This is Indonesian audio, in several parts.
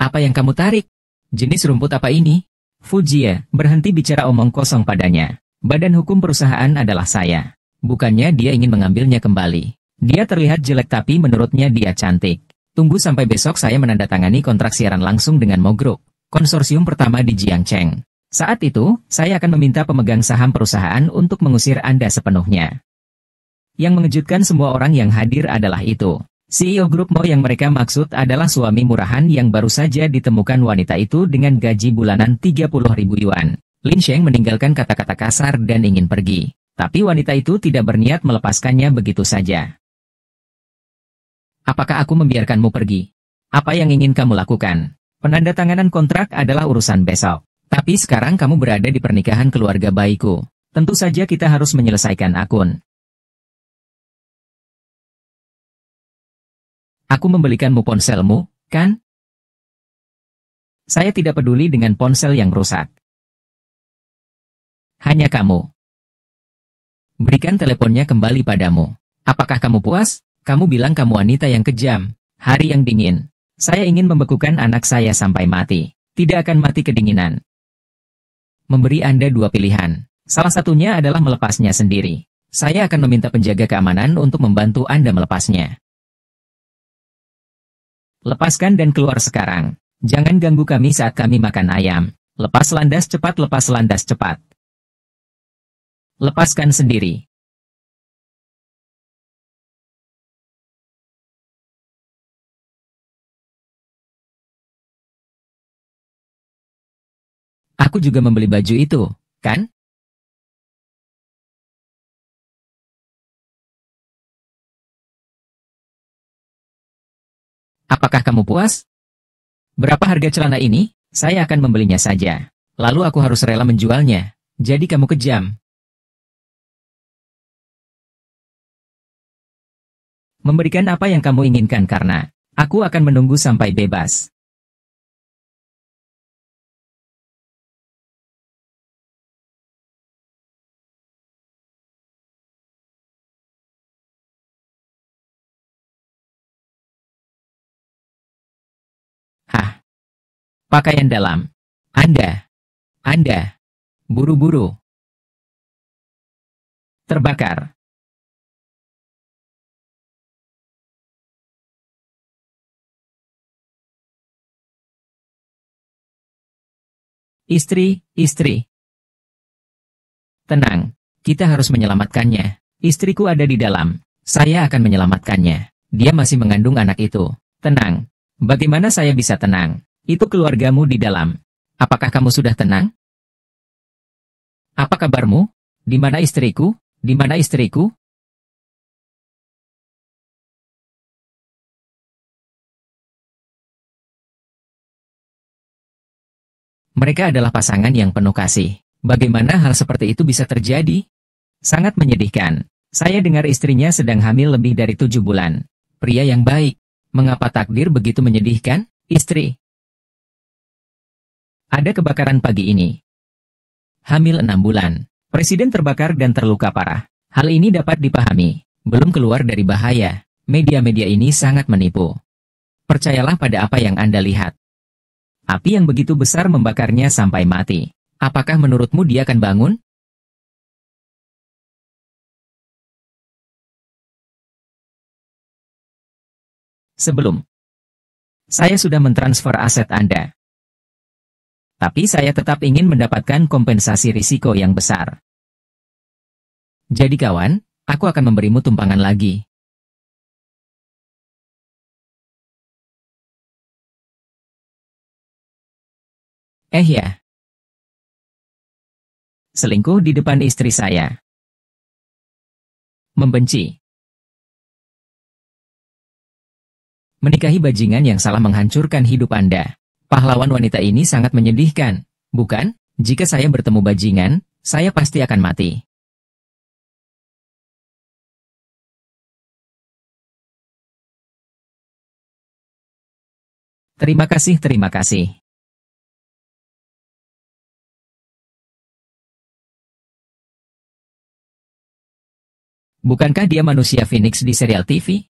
Apa yang kamu tarik? Jenis rumput apa ini? Fujie berhenti bicara omong kosong padanya. Badan hukum perusahaan adalah saya. Bukannya dia ingin mengambilnya kembali. Dia terlihat jelek tapi menurutnya dia cantik. Tunggu sampai besok saya menandatangani kontrak siaran langsung dengan Mo Group, konsorsium pertama di Jiangcheng. Saat itu, saya akan meminta pemegang saham perusahaan untuk mengusir Anda sepenuhnya. Yang mengejutkan semua orang yang hadir adalah itu. CEO grup Mo yang mereka maksud adalah suami murahan yang baru saja ditemukan wanita itu dengan gaji bulanan 30.000 yuan. Lin Sheng meninggalkan kata-kata kasar dan ingin pergi. Tapi wanita itu tidak berniat melepaskannya begitu saja. Apakah aku membiarkanmu pergi? Apa yang ingin kamu lakukan? Penandatanganan kontrak adalah urusan besok. Tapi sekarang kamu berada di pernikahan keluarga bayiku. Tentu saja kita harus menyelesaikan akun. Aku membelikanmu ponselmu, kan? Saya tidak peduli dengan ponsel yang rusak. Hanya kamu. Berikan teleponnya kembali padamu. Apakah kamu puas? Kamu bilang kamu wanita yang kejam. Hari yang dingin. Saya ingin membekukan anak saya sampai mati. Tidak akan mati kedinginan. Memberi Anda dua pilihan. Salah satunya adalah melepasnya sendiri. Saya akan meminta penjaga keamanan untuk membantu Anda melepasnya. Lepaskan dan keluar sekarang. Jangan ganggu kami saat kami makan ayam. Lepas landas cepat, lepas landas cepat. Lepaskan sendiri. Aku juga membeli baju itu, kan? Apakah kamu puas? Berapa harga celana ini? Saya akan membelinya saja. Lalu aku harus rela menjualnya. Jadi kamu kejam. Memberikan apa yang kamu inginkan karena aku akan menunggu sampai bebas. Hah? Pakaian dalam. Anda. Buru-buru. Terbakar. Istri. Tenang, kita harus menyelamatkannya. Istriku ada di dalam. Saya akan menyelamatkannya. Dia masih mengandung anak itu. Tenang. Bagaimana saya bisa tenang? Itu keluargamu di dalam. Apakah kamu sudah tenang? Apa kabarmu? Di mana istriku? Di mana istriku? Mereka adalah pasangan yang penuh kasih. Bagaimana hal seperti itu bisa terjadi? Sangat menyedihkan. Saya dengar istrinya sedang hamil lebih dari 7 bulan. Pria yang baik. Mengapa takdir begitu menyedihkan? Istri. Ada kebakaran pagi ini. Hamil 6 bulan. Presiden terbakar dan terluka parah. Hal ini dapat dipahami. Belum keluar dari bahaya. Media-media ini sangat menipu. Percayalah pada apa yang Anda lihat. Api yang begitu besar membakarnya sampai mati. Apakah menurutmu dia akan bangun? Sebelum. Saya sudah mentransfer aset Anda. Tapi saya tetap ingin mendapatkan kompensasi risiko yang besar. Jadi kawan, aku akan memberimu tumpangan lagi. Ya. Selingkuh di depan istri saya. Membenci. Menikahi bajingan yang salah menghancurkan hidup Anda. Pahlawan wanita ini sangat menyedihkan, bukan? Jika saya bertemu bajingan, saya pasti akan mati. Terima kasih, terima kasih. Bukankah dia manusia Phoenix di serial TV?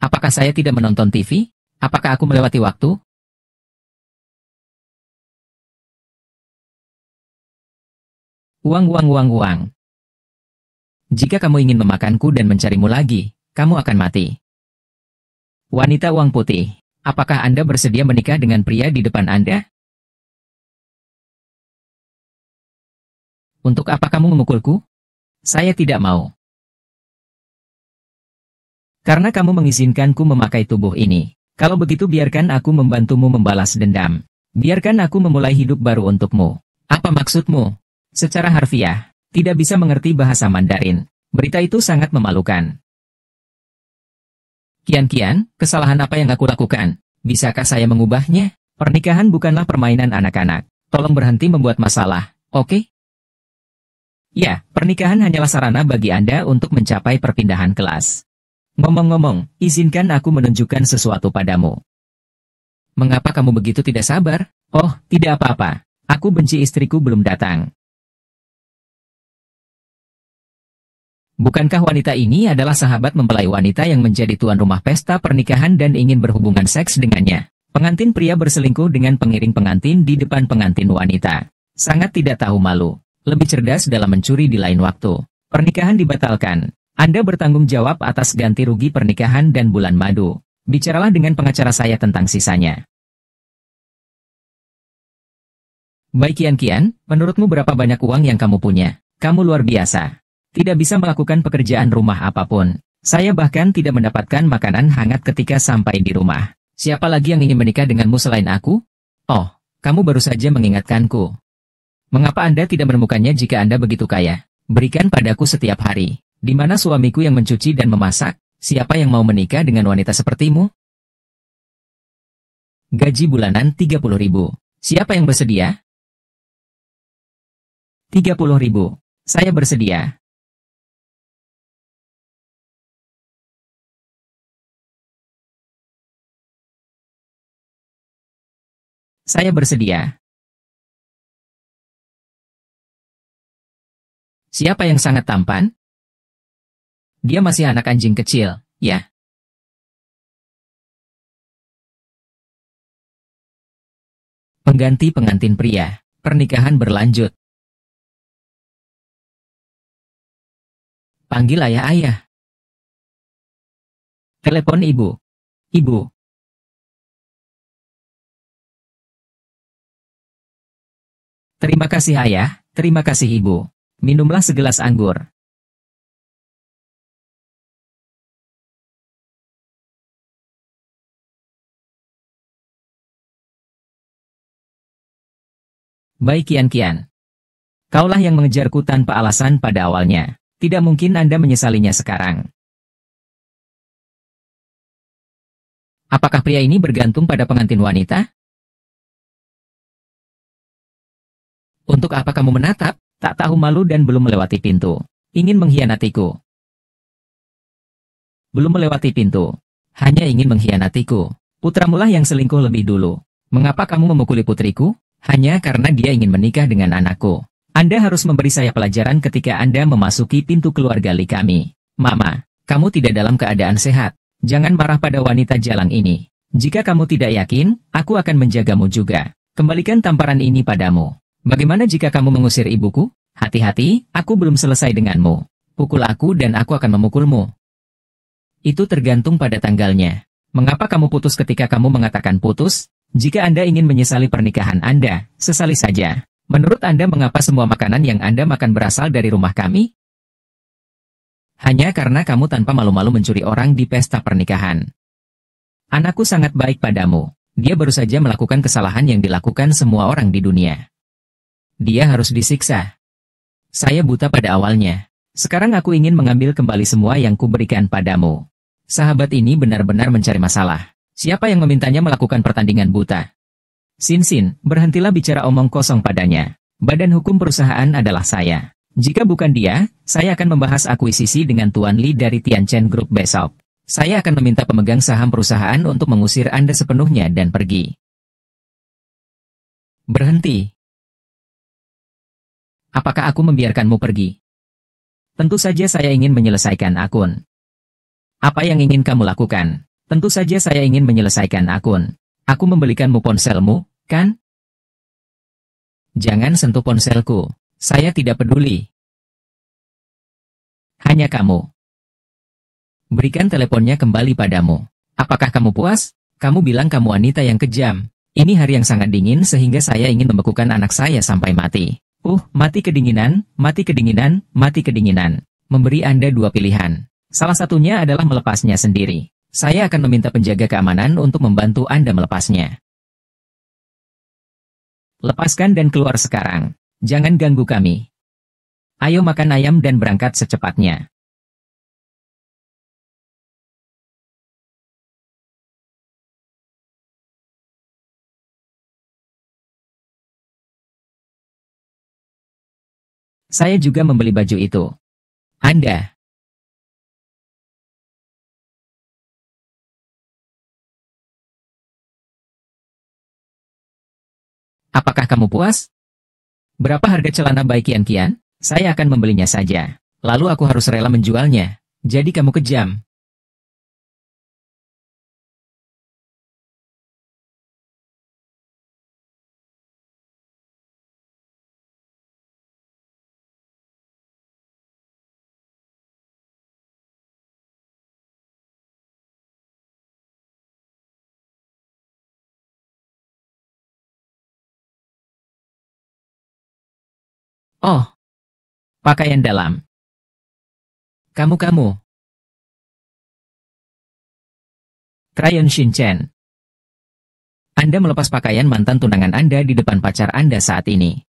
Apakah saya tidak menonton TV? Apakah aku melewati waktu? Uang, uang, uang, uang. Jika kamu ingin memakanku dan mencarimu lagi, kamu akan mati. Wanita uang putih, apakah Anda bersedia menikah dengan pria di depan Anda? Untuk apa kamu memukulku? Saya tidak mau. Karena kamu mengizinkanku memakai tubuh ini. Kalau begitu biarkan aku membantumu membalas dendam. Biarkan aku memulai hidup baru untukmu. Apa maksudmu? Secara harfiah, tidak bisa mengerti bahasa Mandarin. Berita itu sangat memalukan. Kian-kian, kesalahan apa yang aku lakukan? Bisakah saya mengubahnya? Pernikahan bukanlah permainan anak-anak. Tolong berhenti membuat masalah, oke? Ya, pernikahan hanyalah sarana bagi Anda untuk mencapai perpindahan kelas. Ngomong-ngomong, izinkan aku menunjukkan sesuatu padamu. Mengapa kamu begitu tidak sabar? Oh, tidak apa-apa. Aku benci istriku belum datang. Bukankah wanita ini adalah sahabat mempelai wanita yang menjadi tuan rumah pesta pernikahan dan ingin berhubungan seks dengannya? Pengantin pria berselingkuh dengan pengiring pengantin di depan pengantin wanita. Sangat tidak tahu malu. Lebih cerdas dalam mencuri di lain waktu. Pernikahan dibatalkan. Anda bertanggung jawab atas ganti rugi pernikahan dan bulan madu. Bicaralah dengan pengacara saya tentang sisanya. Baik Kian-kian, menurutmu berapa banyak uang yang kamu punya? Kamu luar biasa. Tidak bisa melakukan pekerjaan rumah apapun. Saya bahkan tidak mendapatkan makanan hangat ketika sampai di rumah. Siapa lagi yang ingin menikah denganmu selain aku? Oh, kamu baru saja mengingatkanku. Mengapa Anda tidak menemukannya jika Anda begitu kaya? Berikan padaku setiap hari. Di mana suamiku yang mencuci dan memasak? Siapa yang mau menikah dengan wanita sepertimu? Gaji bulanan 30.000. Siapa yang bersedia? 30.000. Saya bersedia. Saya bersedia. Siapa yang sangat tampan? Dia masih anak anjing kecil, ya. Pengganti pengantin pria. Pernikahan berlanjut. Panggil ayah-ayah. Telepon ibu. Ibu. Terima kasih ayah, terima kasih ibu. Minumlah segelas anggur. Baik Kian-kian. Kaulah yang mengejarku tanpa alasan pada awalnya. Tidak mungkin Anda menyesalinya sekarang. Apakah pria ini bergantung pada pengantin wanita? Untuk apa kamu menatap? Tak tahu malu dan belum melewati pintu. Ingin mengkhianatiku. Belum melewati pintu. Hanya ingin mengkhianatiku. Putramulah yang selingkuh lebih dulu. Mengapa kamu memukuli putriku? Hanya karena dia ingin menikah dengan anakku. Anda harus memberi saya pelajaran ketika Anda memasuki pintu keluarga kami. Mama, kamu tidak dalam keadaan sehat. Jangan marah pada wanita jalang ini. Jika kamu tidak yakin, aku akan menjagamu juga. Kembalikan tamparan ini padamu. Bagaimana jika kamu mengusir ibuku? Hati-hati, aku belum selesai denganmu. Pukul aku dan aku akan memukulmu. Itu tergantung pada tanggalnya. Mengapa kamu putus ketika kamu mengatakan putus? Jika Anda ingin menyesali pernikahan Anda, sesali saja. Menurut Anda mengapa semua makanan yang Anda makan berasal dari rumah kami? Hanya karena kamu tanpa malu-malu mencuri orang di pesta pernikahan. Anakku sangat baik padamu. Dia baru saja melakukan kesalahan yang dilakukan semua orang di dunia. Dia harus disiksa. Saya buta pada awalnya. Sekarang aku ingin mengambil kembali semua yang kuberikan padamu. Sahabat ini benar-benar mencari masalah. Siapa yang memintanya melakukan pertandingan buta? Sin, berhentilah bicara omong kosong padanya. Badan hukum perusahaan adalah saya. Jika bukan dia, saya akan membahas akuisisi dengan Tuan Li dari Tianchen Group besok. Saya akan meminta pemegang saham perusahaan untuk mengusir Anda sepenuhnya dan pergi. Berhenti. Apakah aku membiarkanmu pergi? Tentu saja saya ingin menyelesaikan akun. Apa yang ingin kamu lakukan? Tentu saja saya ingin menyelesaikan akun. Aku membelikanmu ponselmu, kan? Jangan sentuh ponselku. Saya tidak peduli. Hanya kamu. Berikan teleponnya kembali padamu. Apakah kamu puas? Kamu bilang kamu wanita yang kejam. Ini hari yang sangat dingin sehingga saya ingin membekukan anak saya sampai mati. Mati kedinginan, mati kedinginan, mati kedinginan. Memberi Anda dua pilihan. Salah satunya adalah melepasnya sendiri. Saya akan meminta penjaga keamanan untuk membantu Anda melepasnya. Lepaskan dan keluar sekarang. Jangan ganggu kami. Ayo makan ayam dan berangkat secepatnya. Saya juga membeli baju itu. Anda. Apakah kamu puas? Berapa harga celana baik kian-kian? Saya akan membelinya saja. Lalu aku harus rela menjualnya. Jadi kamu kejam. Oh, pakaian dalam. Kamu. Crayon Shinchan. Anda melepas pakaian mantan tunangan Anda di depan pacar Anda saat ini.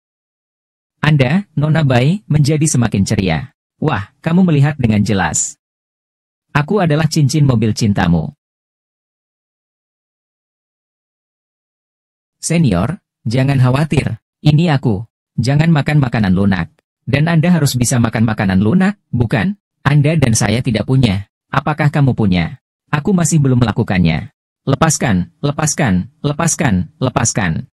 Anda, Nona Bai, menjadi semakin ceria. Wah, kamu melihat dengan jelas. Aku adalah cincin mobil cintamu. Senior, jangan khawatir. Ini aku. Jangan makan makanan lunak. Dan Anda harus bisa makan makanan lunak, bukan? Anda dan saya tidak punya. Apakah kamu punya? Aku masih belum melakukannya. Lepaskan, lepaskan, lepaskan, lepaskan.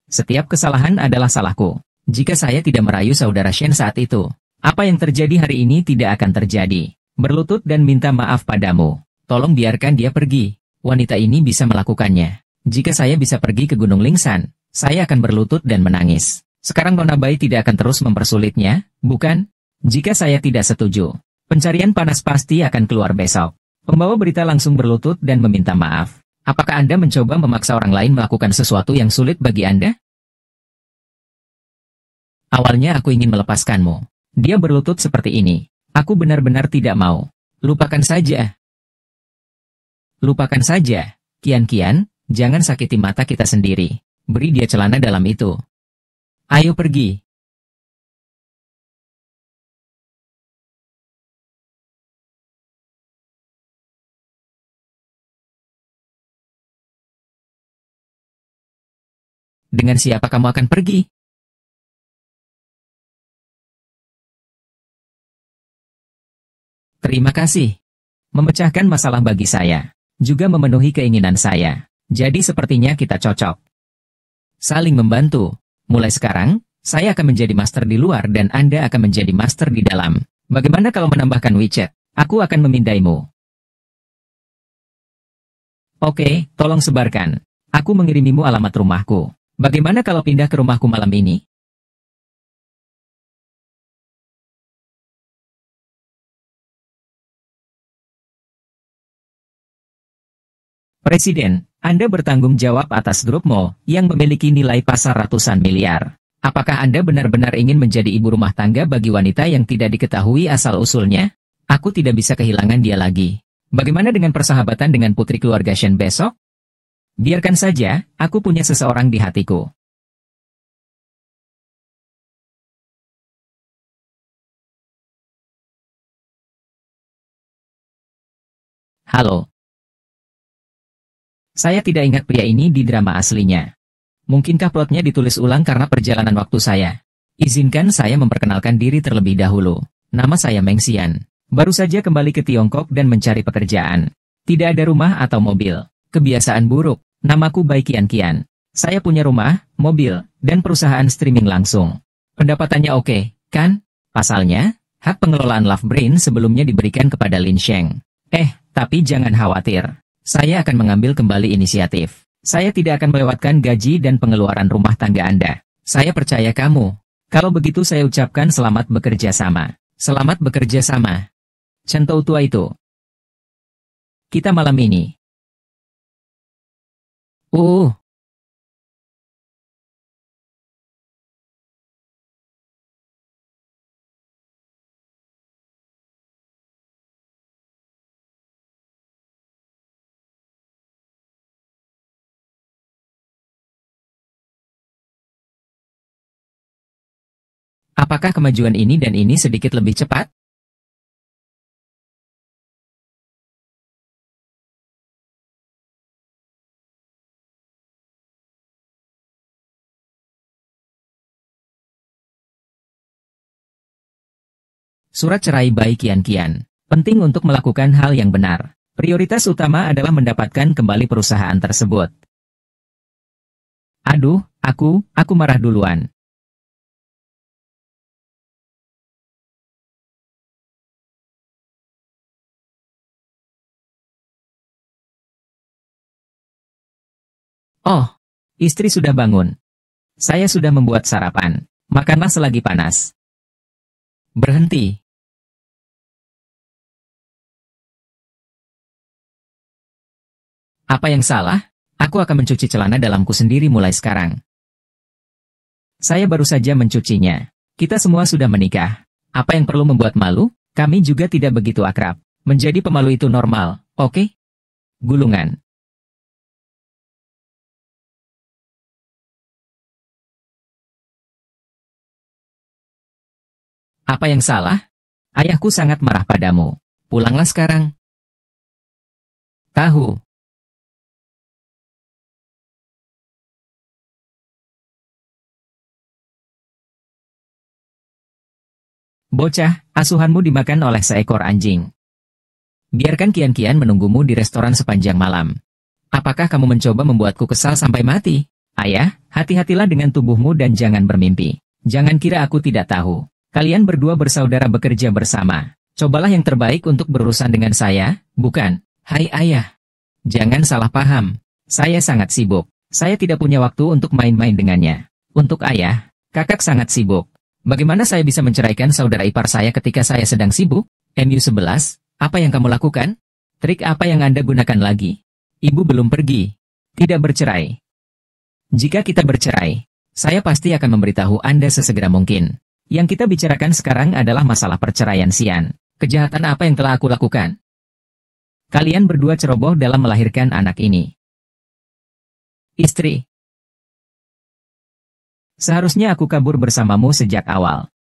Setiap kesalahan adalah salahku. Jika saya tidak merayu saudara Shen saat itu, apa yang terjadi hari ini tidak akan terjadi. Berlutut dan minta maaf padamu. Tolong biarkan dia pergi. Wanita ini bisa melakukannya. Jika saya bisa pergi ke Gunung Lingsan, saya akan berlutut dan menangis. Sekarang Nona Bai tidak akan terus mempersulitnya, bukan? Jika saya tidak setuju, pencarian panas pasti akan keluar besok. Pembawa berita langsung berlutut dan meminta maaf. Apakah Anda mencoba memaksa orang lain melakukan sesuatu yang sulit bagi Anda? Awalnya aku ingin melepaskanmu. Dia berlutut seperti ini. Aku benar-benar tidak mau. Lupakan saja. Lupakan saja. Kian-kian, jangan sakiti mata kita sendiri. Beri dia celana dalam itu. Ayo pergi. Dengan siapa kamu akan pergi? Terima kasih. Memecahkan masalah bagi saya. Juga memenuhi keinginan saya. Jadi sepertinya kita cocok. Saling membantu. Mulai sekarang, saya akan menjadi master di luar dan Anda akan menjadi master di dalam. Bagaimana kalau menambahkan WeChat? Aku akan memindaimu. Oke, tolong sebarkan. Aku mengirimimu alamat rumahku. Bagaimana kalau pindah ke rumahku malam ini? Presiden, Anda bertanggung jawab atas grup Mo yang memiliki nilai pasar ratusan miliar. Apakah Anda benar-benar ingin menjadi ibu rumah tangga bagi wanita yang tidak diketahui asal-usulnya? Aku tidak bisa kehilangan dia lagi. Bagaimana dengan persahabatan dengan putri keluarga Shen besok? Biarkan saja, aku punya seseorang di hatiku. Halo. Saya tidak ingat pria ini di drama aslinya. Mungkinkah plotnya ditulis ulang karena perjalanan waktu saya? Izinkan saya memperkenalkan diri terlebih dahulu. Nama saya Meng Xian. Baru saja kembali ke Tiongkok dan mencari pekerjaan. Tidak ada rumah atau mobil. Kebiasaan buruk. Namaku Bai Qian. Saya punya rumah, mobil, dan perusahaan streaming langsung. Pendapatannya oke, kan? Pasalnya, hak pengelolaan Love Brain sebelumnya diberikan kepada Lin Sheng. Tapi jangan khawatir. Saya akan mengambil kembali inisiatif. Saya tidak akan melewatkan gaji dan pengeluaran rumah tangga Anda. Saya percaya kamu. Kalau begitu saya ucapkan selamat bekerja sama. Selamat bekerja sama. Centou tua itu. Kita malam ini. Apakah kemajuan ini dan ini sedikit lebih cepat? Surat cerai by Kian Kian. Penting untuk melakukan hal yang benar. Prioritas utama adalah mendapatkan kembali perusahaan tersebut. Aduh, aku marah duluan. Oh, istri sudah bangun. Saya sudah membuat sarapan. Makanlah selagi panas. Berhenti. Apa yang salah? Aku akan mencuci celana dalamku sendiri mulai sekarang. Saya baru saja mencucinya. Kita semua sudah menikah. Apa yang perlu membuat malu? Kami juga tidak begitu akrab. Menjadi pemalu itu normal, oke? Gulungan. Apa yang salah? Ayahku sangat marah padamu. Pulanglah sekarang. Tahu. Bocah, asuhanmu dimakan oleh seekor anjing. Biarkan Kian-Kian menunggumu di restoran sepanjang malam. Apakah kamu mencoba membuatku kesal sampai mati? Ayah, hati-hatilah dengan tubuhmu dan jangan bermimpi. Jangan kira aku tidak tahu. Kalian berdua bersaudara bekerja bersama. Cobalah yang terbaik untuk berurusan dengan saya, bukan? Hai ayah. Jangan salah paham. Saya sangat sibuk. Saya tidak punya waktu untuk main-main dengannya. Untuk ayah, kakak sangat sibuk. Bagaimana saya bisa menceraikan saudara ipar saya ketika saya sedang sibuk? MU11, apa yang kamu lakukan? Trik apa yang Anda gunakan lagi? Ibu belum pergi. Tidak bercerai. Jika kita bercerai, saya pasti akan memberitahu Anda sesegera mungkin. Yang kita bicarakan sekarang adalah masalah perceraian Xian. Kejahatan apa yang telah aku lakukan? Kalian berdua ceroboh dalam melahirkan anak ini. Istri. Seharusnya aku kabur bersamamu sejak awal.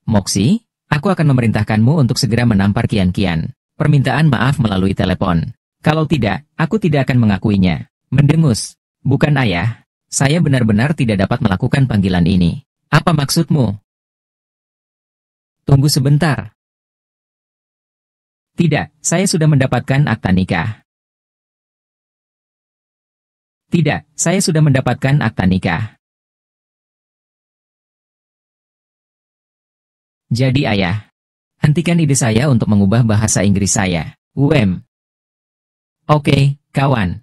Moxie, aku akan memerintahkanmu untuk segera menampar Kian-Kian. Permintaan maaf melalui telepon. Kalau tidak, aku tidak akan mengakuinya. Mendengus. Bukan ayah. Saya benar-benar tidak dapat melakukan panggilan ini. Apa maksudmu? Tunggu sebentar. Tidak, saya sudah mendapatkan akta nikah. Tidak, saya sudah mendapatkan akta nikah. Jadi ayah, hentikan ide saya untuk mengubah bahasa Inggris saya. Oke, kawan.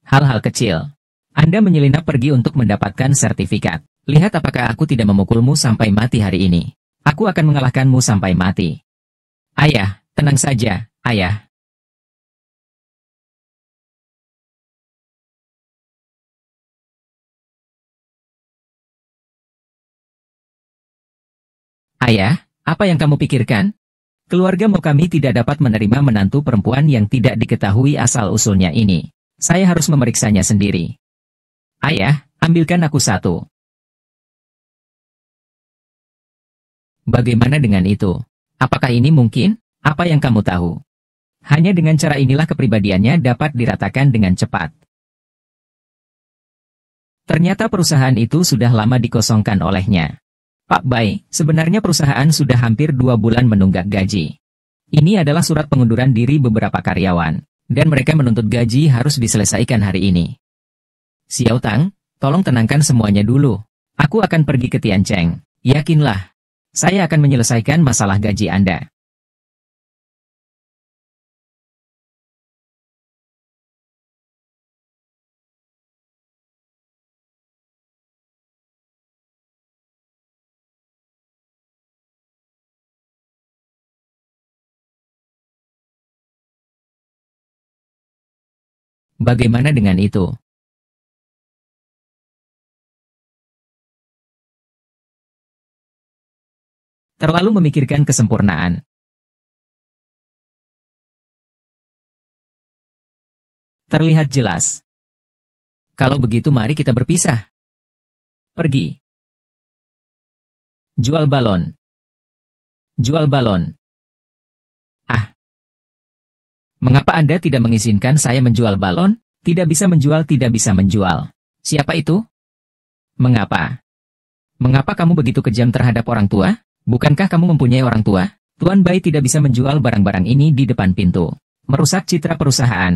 Hal-hal kecil. Anda menyelinap pergi untuk mendapatkan sertifikat. Lihat apakah aku tidak memukulmu sampai mati hari ini. Aku akan mengalahkanmu sampai mati. Ayah, tenang saja, ayah. Ayah, apa yang kamu pikirkan? Keluarga kami tidak dapat menerima menantu perempuan yang tidak diketahui asal-usulnya ini. Saya harus memeriksanya sendiri. Ayah, ambilkan aku satu. Bagaimana dengan itu? Apakah ini mungkin? Apa yang kamu tahu? Hanya dengan cara inilah kepribadiannya dapat diratakan dengan cepat. Ternyata perusahaan itu sudah lama dikosongkan olehnya. Pak Bai, sebenarnya perusahaan sudah hampir 2 bulan menunggak gaji. Ini adalah surat pengunduran diri beberapa karyawan, dan mereka menuntut gaji harus diselesaikan hari ini. Xiao Tang, tolong tenangkan semuanya dulu. Aku akan pergi ke Tiancheng. Yakinlah, saya akan menyelesaikan masalah gaji Anda. Bagaimana dengan itu? Terlalu memikirkan kesempurnaan. Terlihat jelas. Kalau begitu mari kita berpisah. Pergi. Jual balon. Jual balon. Ah, mengapa Anda tidak mengizinkan saya menjual balon? Tidak bisa menjual, tidak bisa menjual. Siapa itu? Mengapa? Mengapa kamu begitu kejam terhadap orang tua? Bukankah kamu mempunyai orang tua? Tuan Bai tidak bisa menjual barang-barang ini di depan pintu. Merusak citra perusahaan.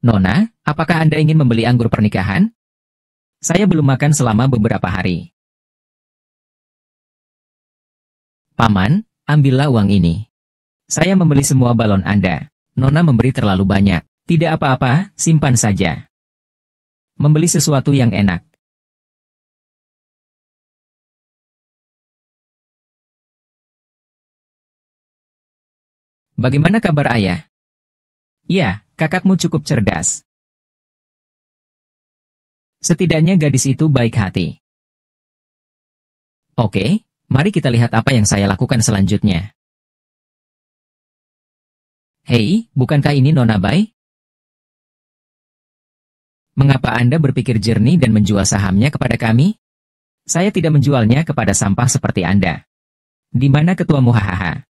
Nona, apakah Anda ingin membeli anggur pernikahan? Saya belum makan selama beberapa hari. Paman, ambillah uang ini. Saya membeli semua balon Anda. Nona memberi terlalu banyak. Tidak apa-apa, simpan saja. Membeli sesuatu yang enak. Bagaimana kabar ayah? Ya, kakakmu cukup cerdas. Setidaknya gadis itu baik hati. Oke, mari kita lihat apa yang saya lakukan selanjutnya. Hei, bukankah ini Nona Bai? Mengapa Anda berpikir jernih dan menjual sahamnya kepada kami? Saya tidak menjualnya kepada sampah seperti Anda. Di mana ketuamu hahaha?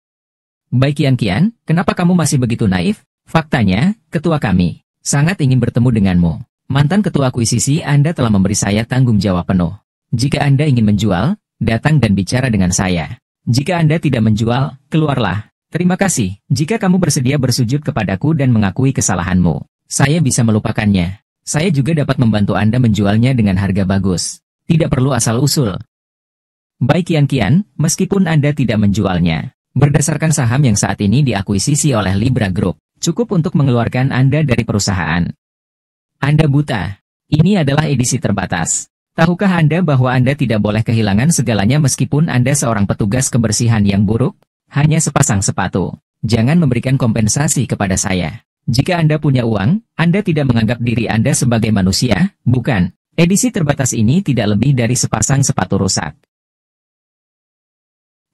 Baik Kian, kenapa kamu masih begitu naif? Faktanya, ketua kami sangat ingin bertemu denganmu. Mantan ketua akuisisi Anda telah memberi saya tanggung jawab penuh. Jika Anda ingin menjual, datang dan bicara dengan saya. Jika Anda tidak menjual, keluarlah. Terima kasih. Jika kamu bersedia bersujud kepadaku dan mengakui kesalahanmu, saya bisa melupakannya. Saya juga dapat membantu Anda menjualnya dengan harga bagus. Tidak perlu asal-usul. Baik Kian, meskipun Anda tidak menjualnya, berdasarkan saham yang saat ini diakuisisi oleh Libra Group, cukup untuk mengeluarkan Anda dari perusahaan. Anda buta. Ini adalah edisi terbatas. Tahukah Anda bahwa Anda tidak boleh kehilangan segalanya meskipun Anda seorang petugas kebersihan yang buruk? Hanya sepasang sepatu. Jangan memberikan kompensasi kepada saya. Jika Anda punya uang, Anda tidak menganggap diri Anda sebagai manusia, bukan? Edisi terbatas ini tidak lebih dari sepasang sepatu rusak.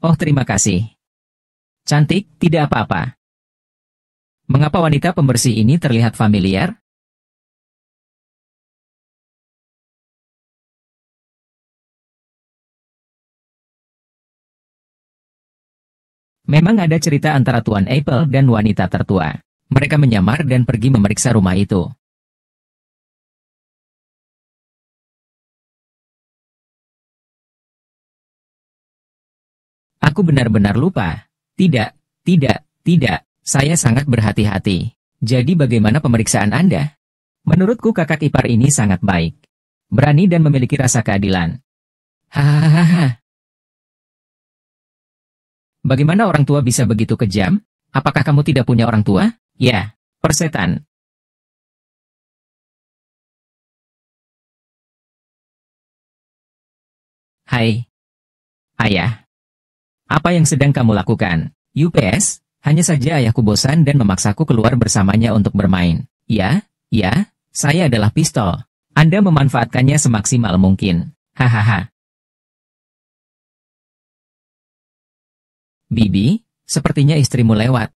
Oh, terima kasih. Cantik, tidak apa-apa. Mengapa wanita pembersih ini terlihat familiar? Memang ada cerita antara Tuan Apple dan wanita tertua. Mereka menyamar dan pergi memeriksa rumah itu. Aku benar-benar lupa. Tidak. Saya sangat berhati-hati. Jadi bagaimana pemeriksaan Anda? Menurutku kakak ipar ini sangat baik. Berani dan memiliki rasa keadilan. Hahaha. Bagaimana orang tua bisa begitu kejam? Apakah kamu tidak punya orang tua? Ya, persetan. Hai, ayah. Apa yang sedang kamu lakukan? UPS, hanya saja ayahku bosan dan memaksaku keluar bersamanya untuk bermain. Ya, saya adalah pistol. Anda memanfaatkannya semaksimal mungkin. Hahaha. Bibi, sepertinya istrimu lewat.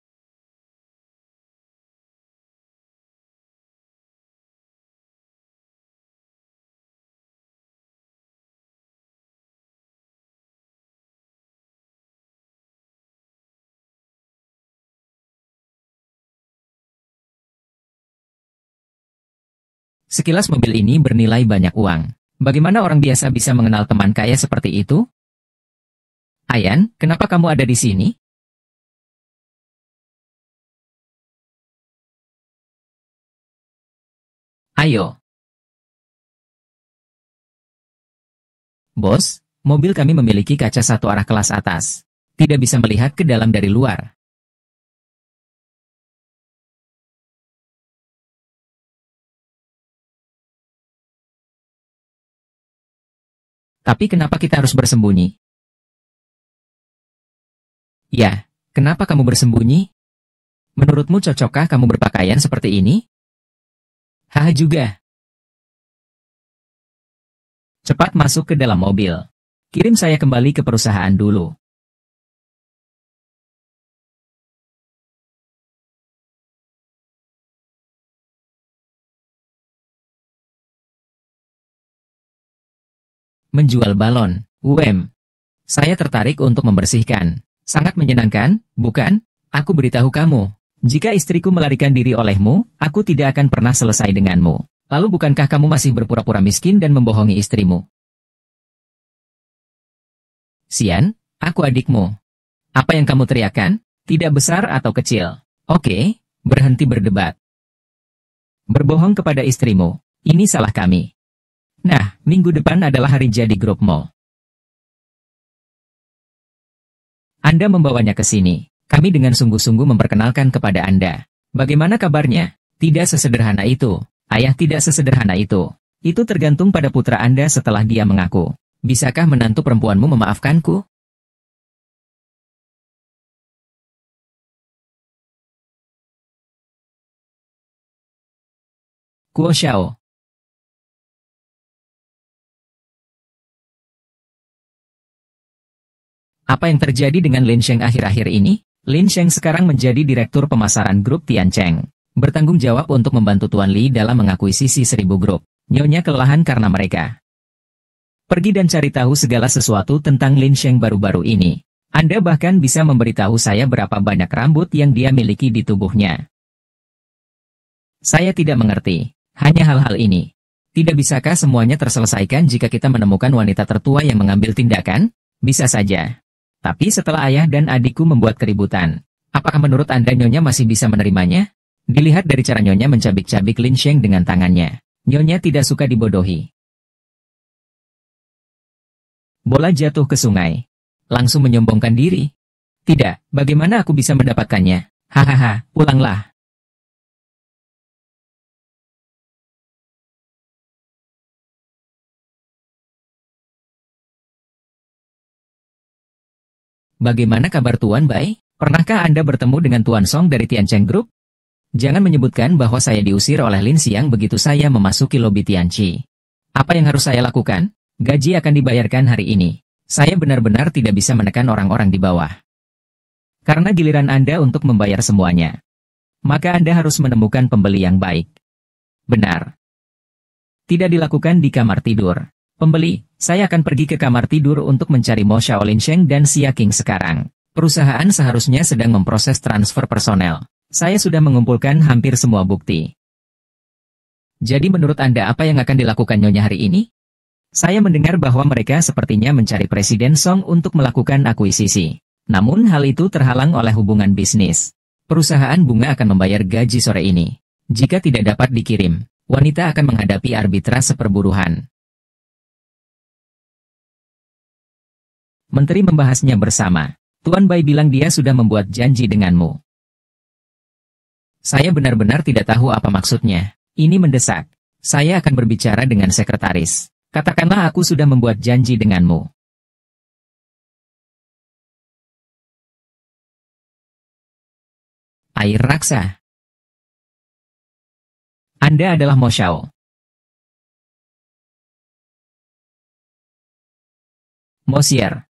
Sekilas mobil ini bernilai banyak uang. Bagaimana orang biasa bisa mengenal teman kaya seperti itu? Ayan, kenapa kamu ada di sini? Ayo. Bos, mobil kami memiliki kaca satu arah kelas atas. Tidak bisa melihat ke dalam dari luar. Tapi kenapa kita harus bersembunyi? Ya, kenapa kamu bersembunyi? Menurutmu cocokkah kamu berpakaian seperti ini? Haha juga. Cepat masuk ke dalam mobil. Kirim saya kembali ke perusahaan dulu. Menjual balon. Saya tertarik untuk membersihkan. Sangat menyenangkan, bukan? Aku beritahu kamu. Jika istriku melarikan diri olehmu, aku tidak akan pernah selesai denganmu. Lalu bukankah kamu masih berpura-pura miskin dan membohongi istrimu? Sian, aku adikmu. Apa yang kamu teriakkan? Tidak besar atau kecil. Oke, berhenti berdebat. Berbohong kepada istrimu. Ini salah kami. Nah, minggu depan adalah hari jadi grup mall. Anda membawanya ke sini. Kami dengan sungguh-sungguh memperkenalkan kepada Anda. Bagaimana kabarnya? Tidak sesederhana itu. Ayah, tidak sesederhana itu. Itu tergantung pada putra Anda setelah dia mengaku. Bisakah menantu perempuanmu memaafkanku? Kuo Xiao. Apa yang terjadi dengan Lin Sheng akhir-akhir ini? Lin Sheng sekarang menjadi direktur pemasaran grup Tiancheng. Bertanggung jawab untuk membantu Tuan Li dalam mengakuisisi 1000 grup. Nyonya kelelahan karena mereka. Pergi dan cari tahu segala sesuatu tentang Lin Sheng baru-baru ini. Anda bahkan bisa memberitahu saya berapa banyak rambut yang dia miliki di tubuhnya. Saya tidak mengerti. Hanya hal-hal ini. Tidak bisakah semuanya terselesaikan jika kita menemukan wanita tertua yang mengambil tindakan? Bisa saja. Tapi setelah ayah dan adikku membuat keributan, apakah menurut Anda Nyonya masih bisa menerimanya? Dilihat dari cara Nyonya mencabik-cabik Lin Sheng dengan tangannya. Nyonya tidak suka dibodohi. Bola jatuh ke sungai. Langsung menyombongkan diri. Tidak, bagaimana aku bisa mendapatkannya? Hahaha, pulanglah. Bagaimana kabar Tuan Bai? Pernahkah Anda bertemu dengan Tuan Song dari Tiancheng Group? Jangan menyebutkan bahwa saya diusir oleh Lin Xiang begitu saya memasuki lobi Tianchi. Apa yang harus saya lakukan? Gaji akan dibayarkan hari ini. Saya benar-benar tidak bisa menekan orang-orang di bawah. Karena giliran Anda untuk membayar semuanya. Maka Anda harus menemukan pembeli yang baik. Benar. Tidak dilakukan di kamar tidur. Pembeli, saya akan pergi ke kamar tidur untuk mencari Mo Shaolin Sheng dan Xia King sekarang. Perusahaan seharusnya sedang memproses transfer personel. Saya sudah mengumpulkan hampir semua bukti. Jadi menurut Anda apa yang akan dilakukan Nyonya hari ini? Saya mendengar bahwa mereka sepertinya mencari Presiden Song untuk melakukan akuisisi. Namun hal itu terhalang oleh hubungan bisnis. Perusahaan bunga akan membayar gaji sore ini. Jika tidak dapat dikirim, wanita akan menghadapi arbitrase perburuhan. Menteri membahasnya bersama. Tuan Bai bilang dia sudah membuat janji denganmu. Saya benar-benar tidak tahu apa maksudnya. Ini mendesak. Saya akan berbicara dengan sekretaris. Katakanlah aku sudah membuat janji denganmu. Air raksa. Anda adalah Mo Xiao. Mo Xier.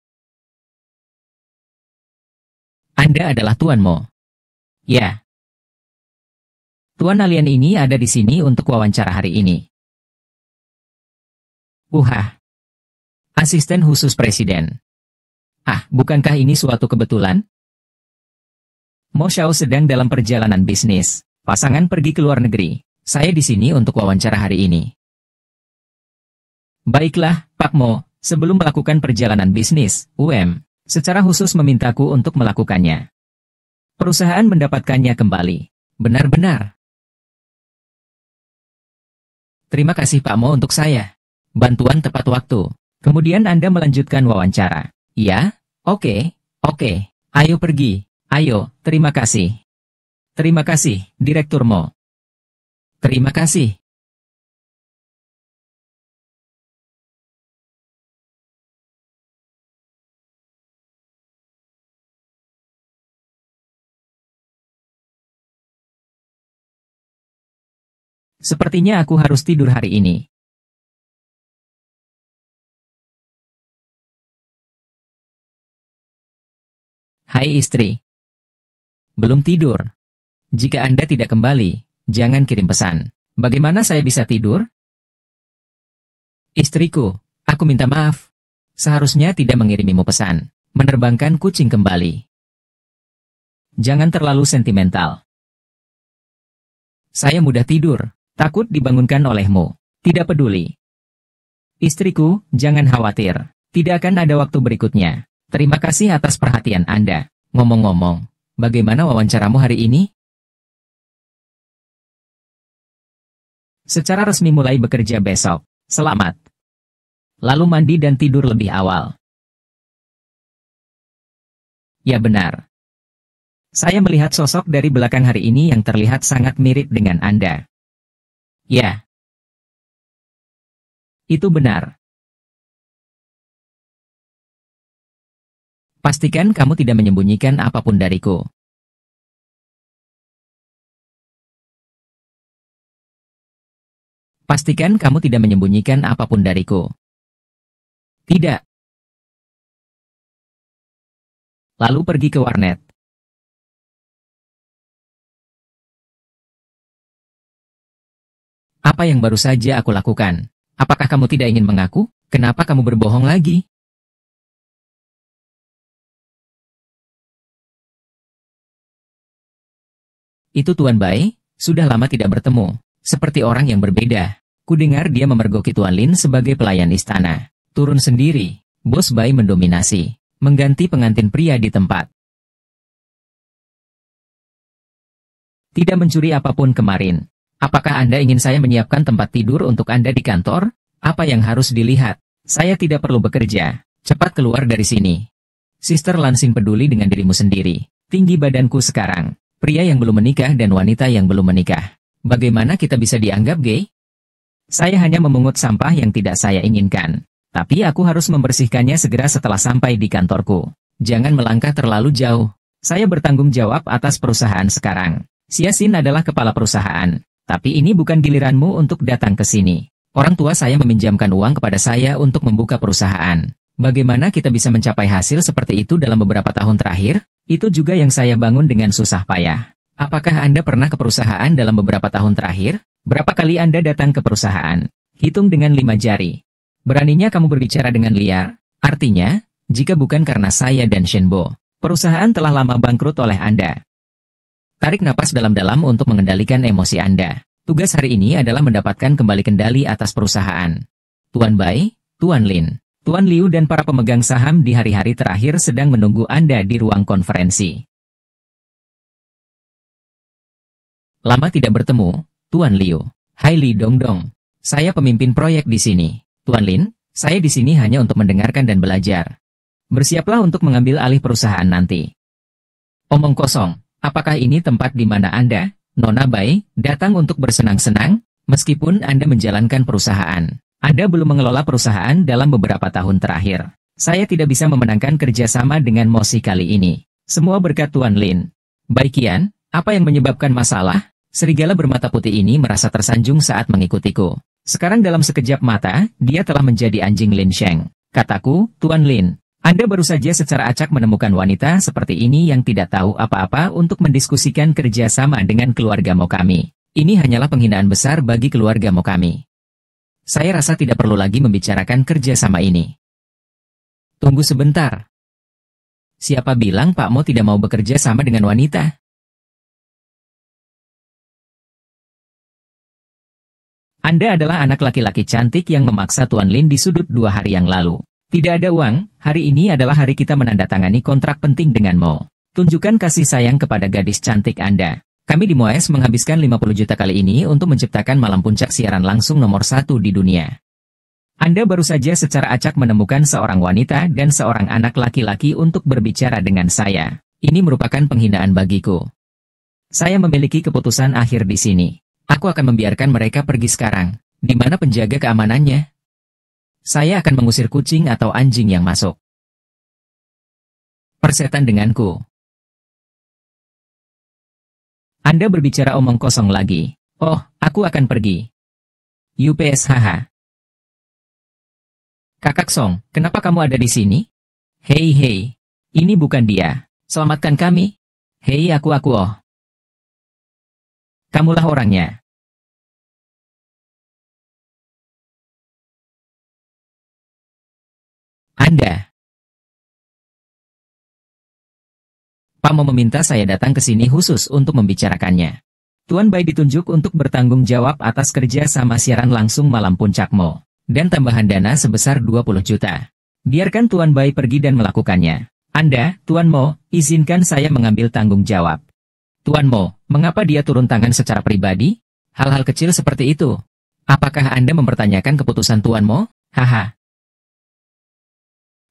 Anda adalah Tuan Mo. Ya. Tuan alien ini ada di sini untuk wawancara hari ini. Asisten khusus Presiden. Ah, bukankah ini suatu kebetulan? Mo Xiao sedang dalam perjalanan bisnis. Pasangan pergi ke luar negeri. Saya di sini untuk wawancara hari ini. Baiklah, Pak Mo, sebelum melakukan perjalanan bisnis, secara khusus memintaku untuk melakukannya. Perusahaan mendapatkannya kembali. Benar-benar. Terima kasih Pak Mo untuk saya. Bantuan tepat waktu. Kemudian Anda melanjutkan wawancara. Ya? Oke. Ayo pergi. Ayo, terima kasih. Terima kasih, Direktur Mo. Terima kasih. Sepertinya aku harus tidur hari ini. Hai istri. Belum tidur. Jika Anda tidak kembali, jangan kirim pesan. Bagaimana saya bisa tidur? Istriku, aku minta maaf. Seharusnya tidak mengirimimu pesan. Menerbangkan kucing kembali. Jangan terlalu sentimental. Saya mudah tidur, takut dibangunkan olehmu. Tidak peduli. Istriku, jangan khawatir. Tidak akan ada waktu berikutnya. Terima kasih atas perhatian Anda. Ngomong-ngomong, bagaimana wawancaramu hari ini? Secara resmi mulai bekerja besok. Selamat. Lalu mandi dan tidur lebih awal. Ya benar. Saya melihat sosok dari belakang hari ini yang terlihat sangat mirip dengan Anda. Ya. Itu benar. Pastikan kamu tidak menyembunyikan apapun dariku. Pastikan kamu tidak menyembunyikan apapun dariku. Tidak. Lalu pergi ke warnet. Apa yang baru saja aku lakukan? Apakah kamu tidak ingin mengaku? Kenapa kamu berbohong lagi? Itu Tuan Bai, sudah lama tidak bertemu. Seperti orang yang berbeda. Kudengar dia memergoki Tuan Lin sebagai pelayan istana. Turun sendiri, Bos Bai mendominasi, mengganti pengantin pria di tempat. Tidak mencuri apapun kemarin. Apakah Anda ingin saya menyiapkan tempat tidur untuk Anda di kantor? Apa yang harus dilihat? Saya tidak perlu bekerja. Cepat keluar dari sini. Sister Lansing peduli dengan dirimu sendiri. Tinggi badanku sekarang. Pria yang belum menikah dan wanita yang belum menikah. Bagaimana kita bisa dianggap gay? Saya hanya memungut sampah yang tidak saya inginkan. Tapi aku harus membersihkannya segera setelah sampai di kantorku. Jangan melangkah terlalu jauh. Saya bertanggung jawab atas perusahaan sekarang. Siasin adalah kepala perusahaan. Tapi ini bukan giliranmu untuk datang ke sini. Orang tua saya meminjamkan uang kepada saya untuk membuka perusahaan. Bagaimana kita bisa mencapai hasil seperti itu dalam beberapa tahun terakhir? Itu juga yang saya bangun dengan susah payah. Apakah Anda pernah ke perusahaan dalam beberapa tahun terakhir? Berapa kali Anda datang ke perusahaan? Hitung dengan 5 jari. Beraninya kamu berbicara dengan liar? Artinya, jika bukan karena saya dan Shenbo, perusahaan telah lama bangkrut oleh Anda. Tarik napas dalam-dalam untuk mengendalikan emosi Anda. Tugas hari ini adalah mendapatkan kembali kendali atas perusahaan. Tuan Bai, Tuan Lin, Tuan Liu dan para pemegang saham di hari-hari terakhir sedang menunggu Anda di ruang konferensi. Lama tidak bertemu, Tuan Liu. Hai Li Dongdong. Saya pemimpin proyek di sini. Tuan Lin, saya di sini hanya untuk mendengarkan dan belajar. Bersiaplah untuk mengambil alih perusahaan nanti. Omong kosong, apakah ini tempat di mana Anda, Nona Bai, datang untuk bersenang-senang? Meskipun Anda menjalankan perusahaan, Anda belum mengelola perusahaan dalam beberapa tahun terakhir. Saya tidak bisa memenangkan kerjasama dengan Mosi kali ini. Semua berkat Tuan Lin. Baikian, apa yang menyebabkan masalah? Serigala bermata putih ini merasa tersanjung saat mengikutiku. Sekarang dalam sekejap mata, dia telah menjadi anjing Lin Sheng. Kataku, Tuan Lin, Anda baru saja secara acak menemukan wanita seperti ini yang tidak tahu apa-apa untuk mendiskusikan kerjasama dengan keluarga Mokami. Ini hanyalah penghinaan besar bagi keluarga Mokami. Saya rasa tidak perlu lagi membicarakan kerjasama ini. Tunggu sebentar. Siapa bilang Pak Mo tidak mau bekerja sama dengan wanita? Anda adalah anak laki-laki cantik yang memaksa Tuan Lin di sudut 2 hari yang lalu. Tidak ada uang, hari ini adalah hari kita menandatangani kontrak penting dengan Mo. Tunjukkan kasih sayang kepada gadis cantik Anda. Kami di MOES menghabiskan 50 juta kali ini untuk menciptakan malam puncak siaran langsung nomor 1 di dunia. Anda baru saja secara acak menemukan seorang wanita dan seorang anak laki-laki untuk berbicara dengan saya. Ini merupakan penghinaan bagiku. Saya memiliki keputusan akhir di sini. Aku akan membiarkan mereka pergi sekarang. Di mana penjaga keamanannya? Saya akan mengusir kucing atau anjing yang masuk. Persetan denganku. Anda berbicara omong kosong lagi. Oh, aku akan pergi. UPSHH. Kakak Song, kenapa kamu ada di sini? Hei hei. Ini bukan dia. Selamatkan kami. Hei aku oh. Kamulah orangnya. Anda. Pak mau meminta saya datang ke sini khusus untuk membicarakannya. Tuan Bai ditunjuk untuk bertanggung jawab atas kerja sama siaran langsung malam Puncak Mo. Dan tambahan dana sebesar 20 juta. Biarkan Tuan Bai pergi dan melakukannya. Anda, Tuan Mo, izinkan saya mengambil tanggung jawab. Tuan Mo, mengapa dia turun tangan secara pribadi? Hal-hal kecil seperti itu. Apakah Anda mempertanyakan keputusan Tuan Mo? Haha.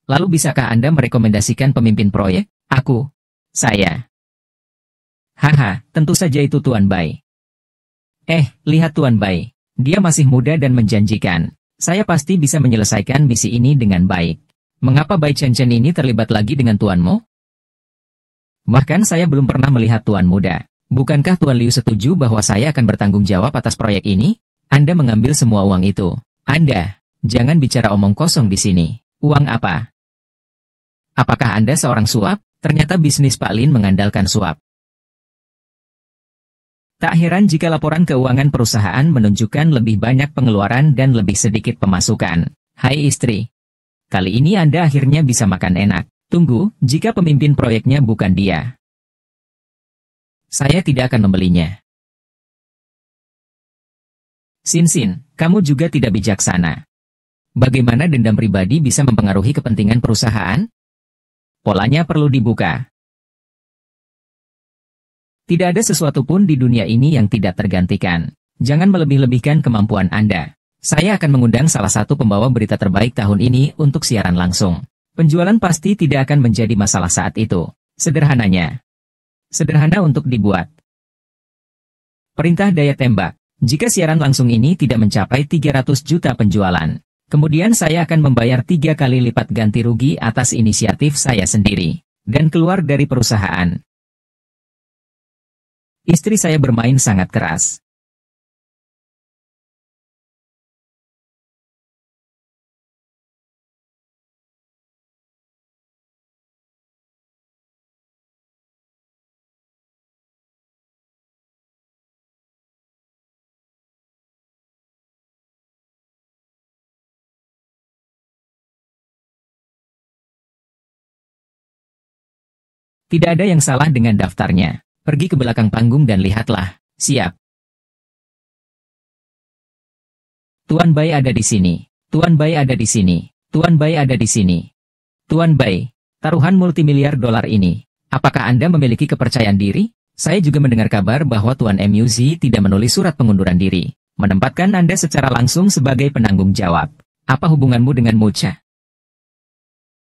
Lalu bisakah Anda merekomendasikan pemimpin proyek? Aku. Saya. Haha, tentu saja itu Tuan Bai. Lihat Tuan Bai. Dia masih muda dan menjanjikan. Saya pasti bisa menyelesaikan misi ini dengan baik. Mengapa Bai Chen Chen ini terlibat lagi dengan Tuan Mo? Bahkan saya belum pernah melihat Tuan muda. Bukankah Tuan Liu setuju bahwa saya akan bertanggung jawab atas proyek ini? Anda mengambil semua uang itu. Anda, jangan bicara omong kosong di sini. Uang apa? Apakah Anda seorang suap? Ternyata bisnis Pak Lin mengandalkan suap. Tak heran jika laporan keuangan perusahaan menunjukkan lebih banyak pengeluaran dan lebih sedikit pemasukan. Hai istri. Kali ini Anda akhirnya bisa makan enak. Tunggu, jika pemimpin proyeknya bukan dia. Saya tidak akan membelinya. Sin, kamu juga tidak bijaksana. Bagaimana dendam pribadi bisa mempengaruhi kepentingan perusahaan? Polanya perlu dibuka. Tidak ada sesuatu pun di dunia ini yang tidak tergantikan. Jangan melebih-lebihkan kemampuan Anda. Saya akan mengundang salah satu pembawa berita terbaik tahun ini untuk siaran langsung. Penjualan pasti tidak akan menjadi masalah saat itu. Sederhananya. Sederhana untuk dibuat. Perintah daya tembak. Jika siaran langsung ini tidak mencapai 300 juta penjualan, kemudian saya akan membayar 3 kali lipat ganti rugi atas inisiatif saya sendiri. Dan keluar dari perusahaan. Istri saya bermain sangat keras. Tidak ada yang salah dengan daftarnya. Pergi ke belakang panggung dan lihatlah. Siap. Tuan Bai ada di sini. Tuan Bai ada di sini. Tuan Bai ada di sini. Tuan Bai, taruhan multimiliar dolar ini. Apakah Anda memiliki kepercayaan diri? Saya juga mendengar kabar bahwa Tuan MUZ tidak menulis surat pengunduran diri. Menempatkan Anda secara langsung sebagai penanggung jawab. Apa hubunganmu dengan Mucha?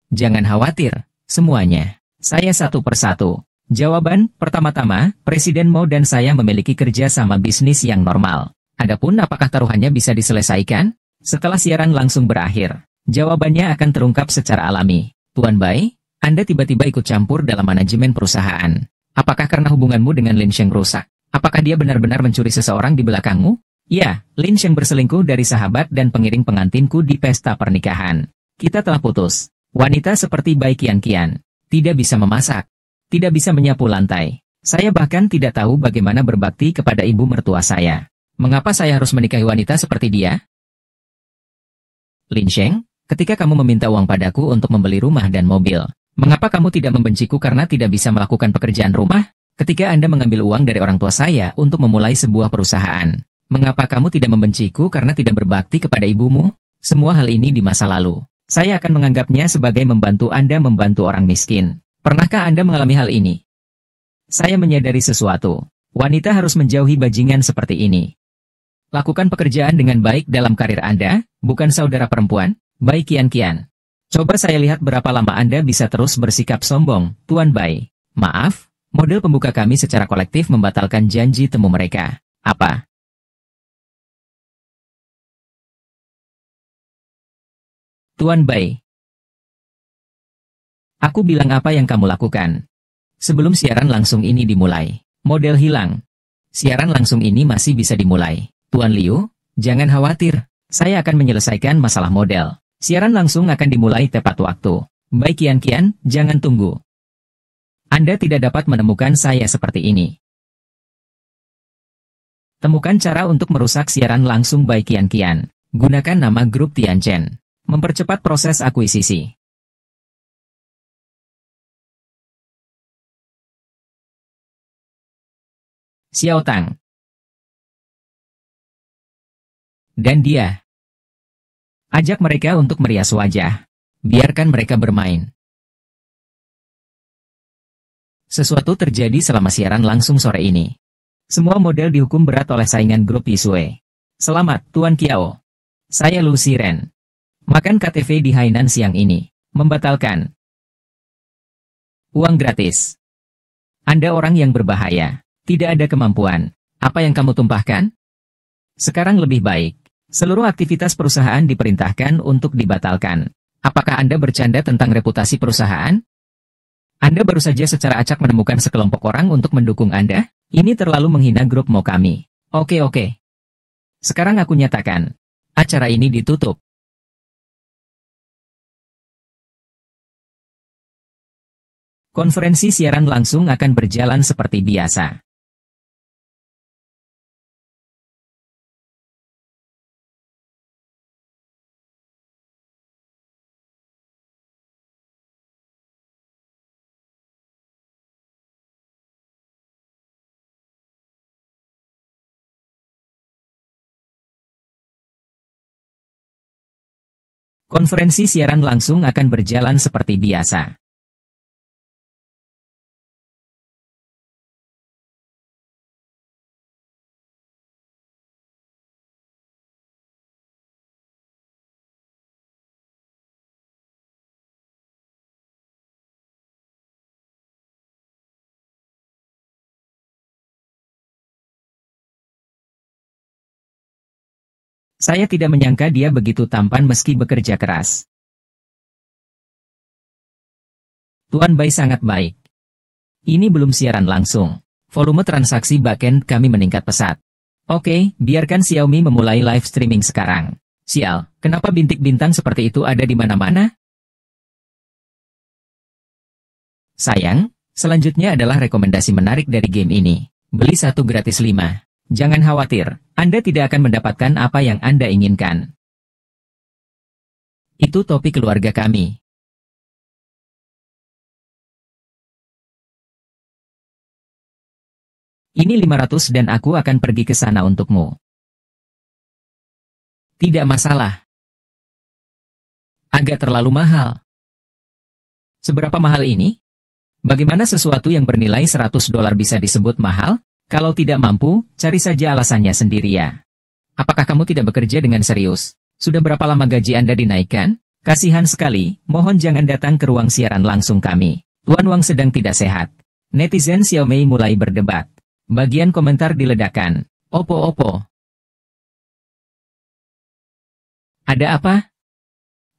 Jangan khawatir. Semuanya. Saya satu persatu. Jawaban, pertama-tama, Presiden Mo dan saya memiliki kerja sama bisnis yang normal. Adapun apakah taruhannya bisa diselesaikan? Setelah siaran langsung berakhir, jawabannya akan terungkap secara alami. Tuan Bai, Anda tiba-tiba ikut campur dalam manajemen perusahaan. Apakah karena hubunganmu dengan Lin Sheng rusak? Apakah dia benar-benar mencuri seseorang di belakangmu? Ya, Lin Sheng berselingkuh dari sahabat dan pengiring pengantinku di pesta pernikahan. Kita telah putus. Wanita seperti Bai Qian tidak bisa memasak, tidak bisa menyapu lantai. Saya bahkan tidak tahu bagaimana berbakti kepada ibu mertua saya. Mengapa saya harus menikahi wanita seperti dia? Lin Sheng, ketika kamu meminta uang padaku untuk membeli rumah dan mobil, mengapa kamu tidak membenciku karena tidak bisa melakukan pekerjaan rumah? Ketika Anda mengambil uang dari orang tua saya untuk memulai sebuah perusahaan, mengapa kamu tidak membenciku karena tidak berbakti kepada ibumu? Semua hal ini di masa lalu. Saya akan menganggapnya sebagai membantu Anda membantu orang miskin. Pernahkah Anda mengalami hal ini? Saya menyadari sesuatu. Wanita harus menjauhi bajingan seperti ini. Lakukan pekerjaan dengan baik dalam karir Anda, bukan saudara perempuan, Bai Qian. Coba saya lihat berapa lama Anda bisa terus bersikap sombong, Tuan Bai. Maaf, model pembuka kami secara kolektif membatalkan janji temu mereka. Apa? Tuan Bai. Aku bilang apa yang kamu lakukan. Sebelum siaran langsung ini dimulai. Model hilang. Siaran langsung ini masih bisa dimulai. Tuan Liu, jangan khawatir. Saya akan menyelesaikan masalah model. Siaran langsung akan dimulai tepat waktu. Baik Kian, jangan tunggu. Anda tidak dapat menemukan saya seperti ini. Temukan cara untuk merusak siaran langsung baik Kian. Gunakan nama grup Tianchen. Mempercepat proses akuisisi. Xiao Tang. Dan dia. Ajak mereka untuk merias wajah. Biarkan mereka bermain. Sesuatu terjadi selama siaran langsung sore ini. Semua model dihukum berat oleh saingan grup Yisue. Selamat, Tuan Kiao. Saya Lu Siren. Makan KTV di Hainan siang ini. Membatalkan. Uang gratis. Anda orang yang berbahaya. Tidak ada kemampuan. Apa yang kamu tumpahkan? Sekarang lebih baik. Seluruh aktivitas perusahaan diperintahkan untuk dibatalkan. Apakah Anda bercanda tentang reputasi perusahaan? Anda baru saja secara acak menemukan sekelompok orang untuk mendukung Anda? Ini terlalu menghina grup Mo kami. Oke. Sekarang aku nyatakan. Acara ini ditutup. Konferensi siaran langsung akan berjalan seperti biasa. Konferensi siaran langsung akan berjalan seperti biasa. Saya tidak menyangka dia begitu tampan meski bekerja keras. Tuan Bai sangat baik. Ini belum siaran langsung. Volume transaksi backend kami meningkat pesat. Oke, biarkan Xiaomi memulai live streaming sekarang. Sial, kenapa bintik bintang seperti itu ada di mana-mana? Sayang, selanjutnya adalah rekomendasi menarik dari game ini. Beli 1 gratis 5. Jangan khawatir, Anda tidak akan mendapatkan apa yang Anda inginkan. Itu topi keluarga kami. Ini 500 dan aku akan pergi ke sana untukmu. Tidak masalah. Agak terlalu mahal. Seberapa mahal ini? Bagaimana sesuatu yang bernilai $100 bisa disebut mahal? Kalau tidak mampu, cari saja alasannya sendiri ya. Apakah kamu tidak bekerja dengan serius? Sudah berapa lama gaji Anda dinaikkan? Kasihan sekali, mohon jangan datang ke ruang siaran langsung kami. Tuan Wang sedang tidak sehat. Netizen Xiaomi mulai berdebat. Bagian komentar diledakkan. Opo. Ada apa?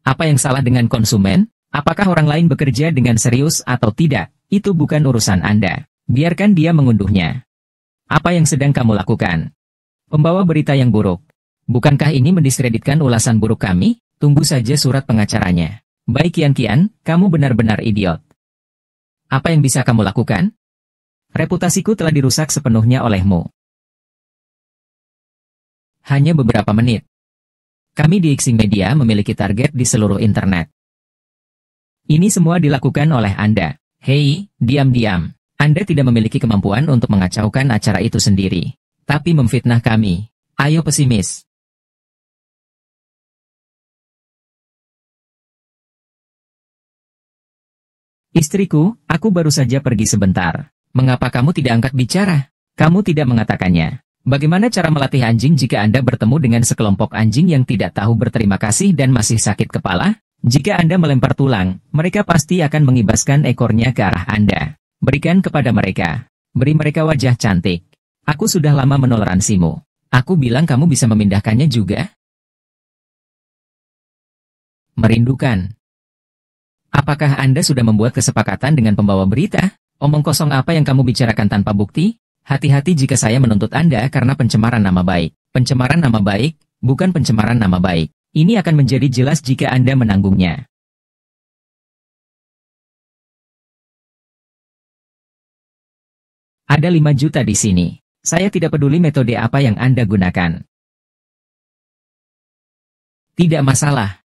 Apa yang salah dengan konsumen? Apakah orang lain bekerja dengan serius atau tidak? Itu bukan urusan Anda. Biarkan dia mengunduhnya. Apa yang sedang kamu lakukan? Pembawa berita yang buruk. Bukankah ini mendiskreditkan ulasan buruk kami? Tunggu saja surat pengacaranya. Baik Kian, kamu benar-benar idiot. Apa yang bisa kamu lakukan? Reputasiku telah dirusak sepenuhnya olehmu. Hanya beberapa menit. Kami di Xing Media memiliki target di seluruh internet. Ini semua dilakukan oleh Anda. Hei, diam-diam. Anda tidak memiliki kemampuan untuk mengacaukan acara itu sendiri. Tapi memfitnah kami. Ayo pesimis. Istriku, aku baru saja pergi sebentar. Mengapa kamu tidak angkat bicara? Kamu tidak mengatakannya. Bagaimana cara melatih anjing jika Anda bertemu dengan sekelompok anjing yang tidak tahu berterima kasih dan masih sakit kepala? Jika Anda melempar tulang, mereka pasti akan mengibaskan ekornya ke arah Anda. Berikan kepada mereka. Beri mereka wajah cantik. Aku sudah lama menoleransimu. Aku bilang kamu bisa memindahkannya juga. Merindukan. Apakah Anda sudah membuat kesepakatan dengan pembawa berita? Omong kosong apa yang kamu bicarakan tanpa bukti? Hati-hati jika saya menuntut Anda karena pencemaran nama baik. Pencemaran nama baik, bukan pencemaran nama baik. Ini akan menjadi jelas jika Anda menanggungnya. Ada 5 juta di sini. Saya tidak peduli metode apa yang Anda gunakan. Tidak masalah.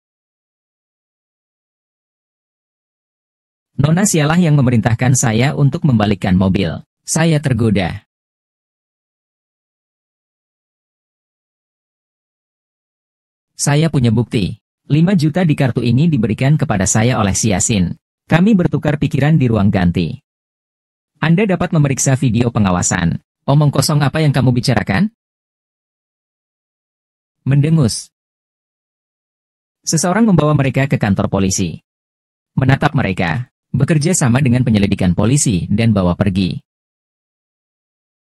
Nona sialah yang memerintahkan saya untuk membalikkan mobil. Saya tergoda. Saya punya bukti. 5 juta di kartu ini diberikan kepada saya oleh si Yasin. Kami bertukar pikiran di ruang ganti. Anda dapat memeriksa video pengawasan. Omong kosong apa yang kamu bicarakan? Mendengus. Seseorang membawa mereka ke kantor polisi. Menatap mereka, bekerja sama dengan penyelidikan polisi dan bawa pergi.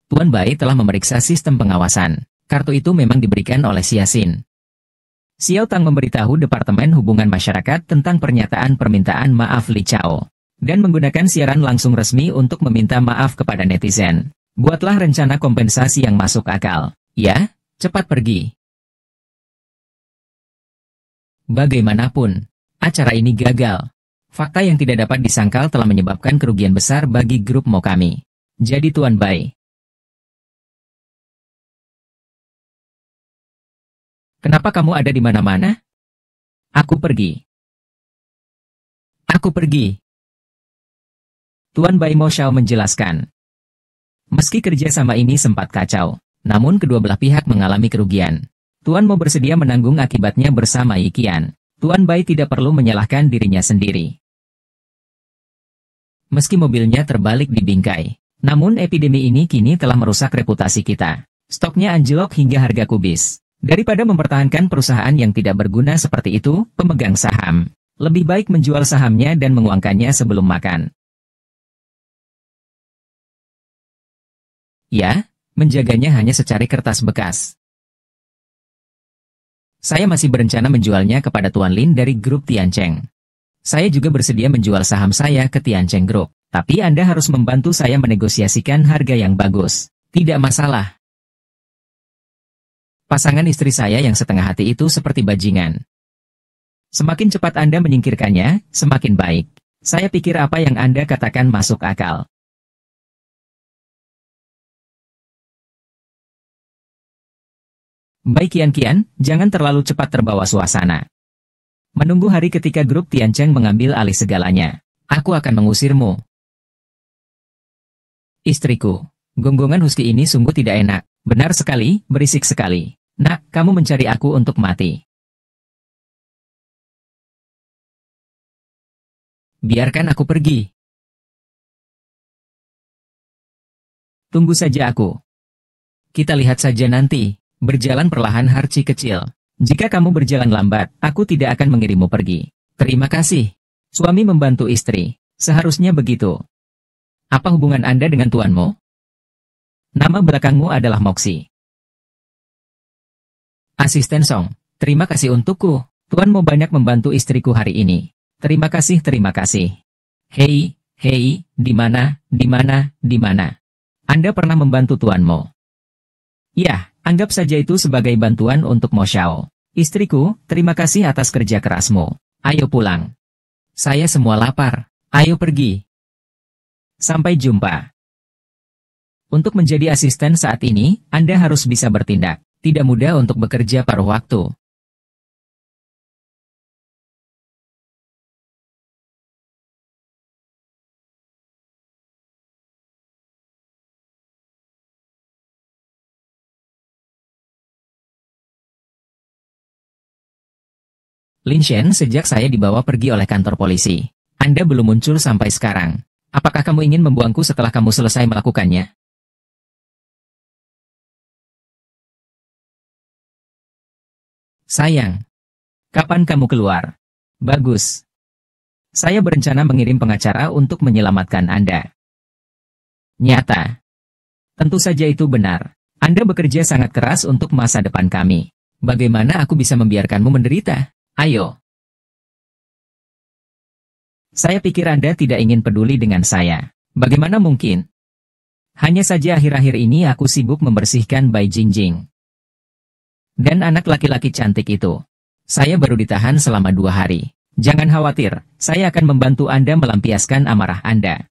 Tuan Bai telah memeriksa sistem pengawasan. Kartu itu memang diberikan oleh si Yasin. Xiao Tang memberitahu Departemen Hubungan Masyarakat tentang pernyataan permintaan maaf Li Chao, dan menggunakan siaran langsung resmi untuk meminta maaf kepada netizen. Buatlah rencana kompensasi yang masuk akal. Ya, cepat pergi. Bagaimanapun, acara ini gagal. Fakta yang tidak dapat disangkal telah menyebabkan kerugian besar bagi grup Mo kami. Jadi Tuan Bai. Kenapa kamu ada di mana-mana? Aku pergi. Aku pergi. Tuan Bai Mo Xiao menjelaskan. Meski kerjasama ini sempat kacau, namun kedua belah pihak mengalami kerugian. Tuan Mo bersedia menanggung akibatnya bersama Yikian. Tuan Bai tidak perlu menyalahkan dirinya sendiri. Meski mobilnya terbalik di bingkai, namun epidemi ini kini telah merusak reputasi kita. Stoknya anjlok hingga harga kubis. Daripada mempertahankan perusahaan yang tidak berguna seperti itu, pemegang saham lebih baik menjual sahamnya dan menguangkannya sebelum makan. Ya, menjaganya hanya secari kertas bekas. Saya masih berencana menjualnya kepada Tuan Lin dari grup Tiancheng. Saya juga bersedia menjual saham saya ke Tiancheng Group, tapi Anda harus membantu saya menegosiasikan harga yang bagus. Tidak masalah. Pasangan istri saya yang setengah hati itu seperti bajingan. Semakin cepat Anda menyingkirkannya, semakin baik. Saya pikir apa yang Anda katakan masuk akal. Baik Kian, jangan terlalu cepat terbawa suasana. Menunggu hari ketika grup Tiancheng mengambil alih segalanya. Aku akan mengusirmu. Istriku, gonggongan husky ini sungguh tidak enak. Benar sekali, berisik sekali. Nak, kamu mencari aku untuk mati. Biarkan aku pergi. Tunggu saja aku. Kita lihat saja nanti. Berjalan perlahan Harci kecil. Jika kamu berjalan lambat, aku tidak akan mengirimmu pergi. Terima kasih. Suami membantu istri. Seharusnya begitu. Apa hubungan Anda dengan tuanmu? Nama belakangmu adalah Moxie. Asisten Song, terima kasih untukku. Tuan mau banyak membantu istriku hari ini. Terima kasih, terima kasih. Hei, di mana? Anda pernah membantu tuanmu? Ya, anggap saja itu sebagai bantuan untuk Mo Xiao. Istriku, terima kasih atas kerja kerasmu. Ayo pulang. Saya semua lapar. Ayo pergi. Sampai jumpa. Untuk menjadi asisten saat ini, Anda harus bisa bertindak. Tidak mudah untuk bekerja paruh waktu. Lin Shen, sejak saya dibawa pergi oleh kantor polisi, Anda belum muncul sampai sekarang. Apakah kamu ingin membuangku setelah kamu selesai melakukannya? Sayang. Kapan kamu keluar? Bagus. Saya berencana mengirim pengacara untuk menyelamatkan Anda. Nyata. Tentu saja itu benar. Anda bekerja sangat keras untuk masa depan kami. Bagaimana aku bisa membiarkanmu menderita? Ayo. Saya pikir Anda tidak ingin peduli dengan saya. Bagaimana mungkin? Hanya saja akhir-akhir ini aku sibuk membersihkan Bai Jingjing. Dan anak laki-laki cantik itu. Saya baru ditahan selama 2 hari. Jangan khawatir, saya akan membantu Anda melampiaskan amarah Anda.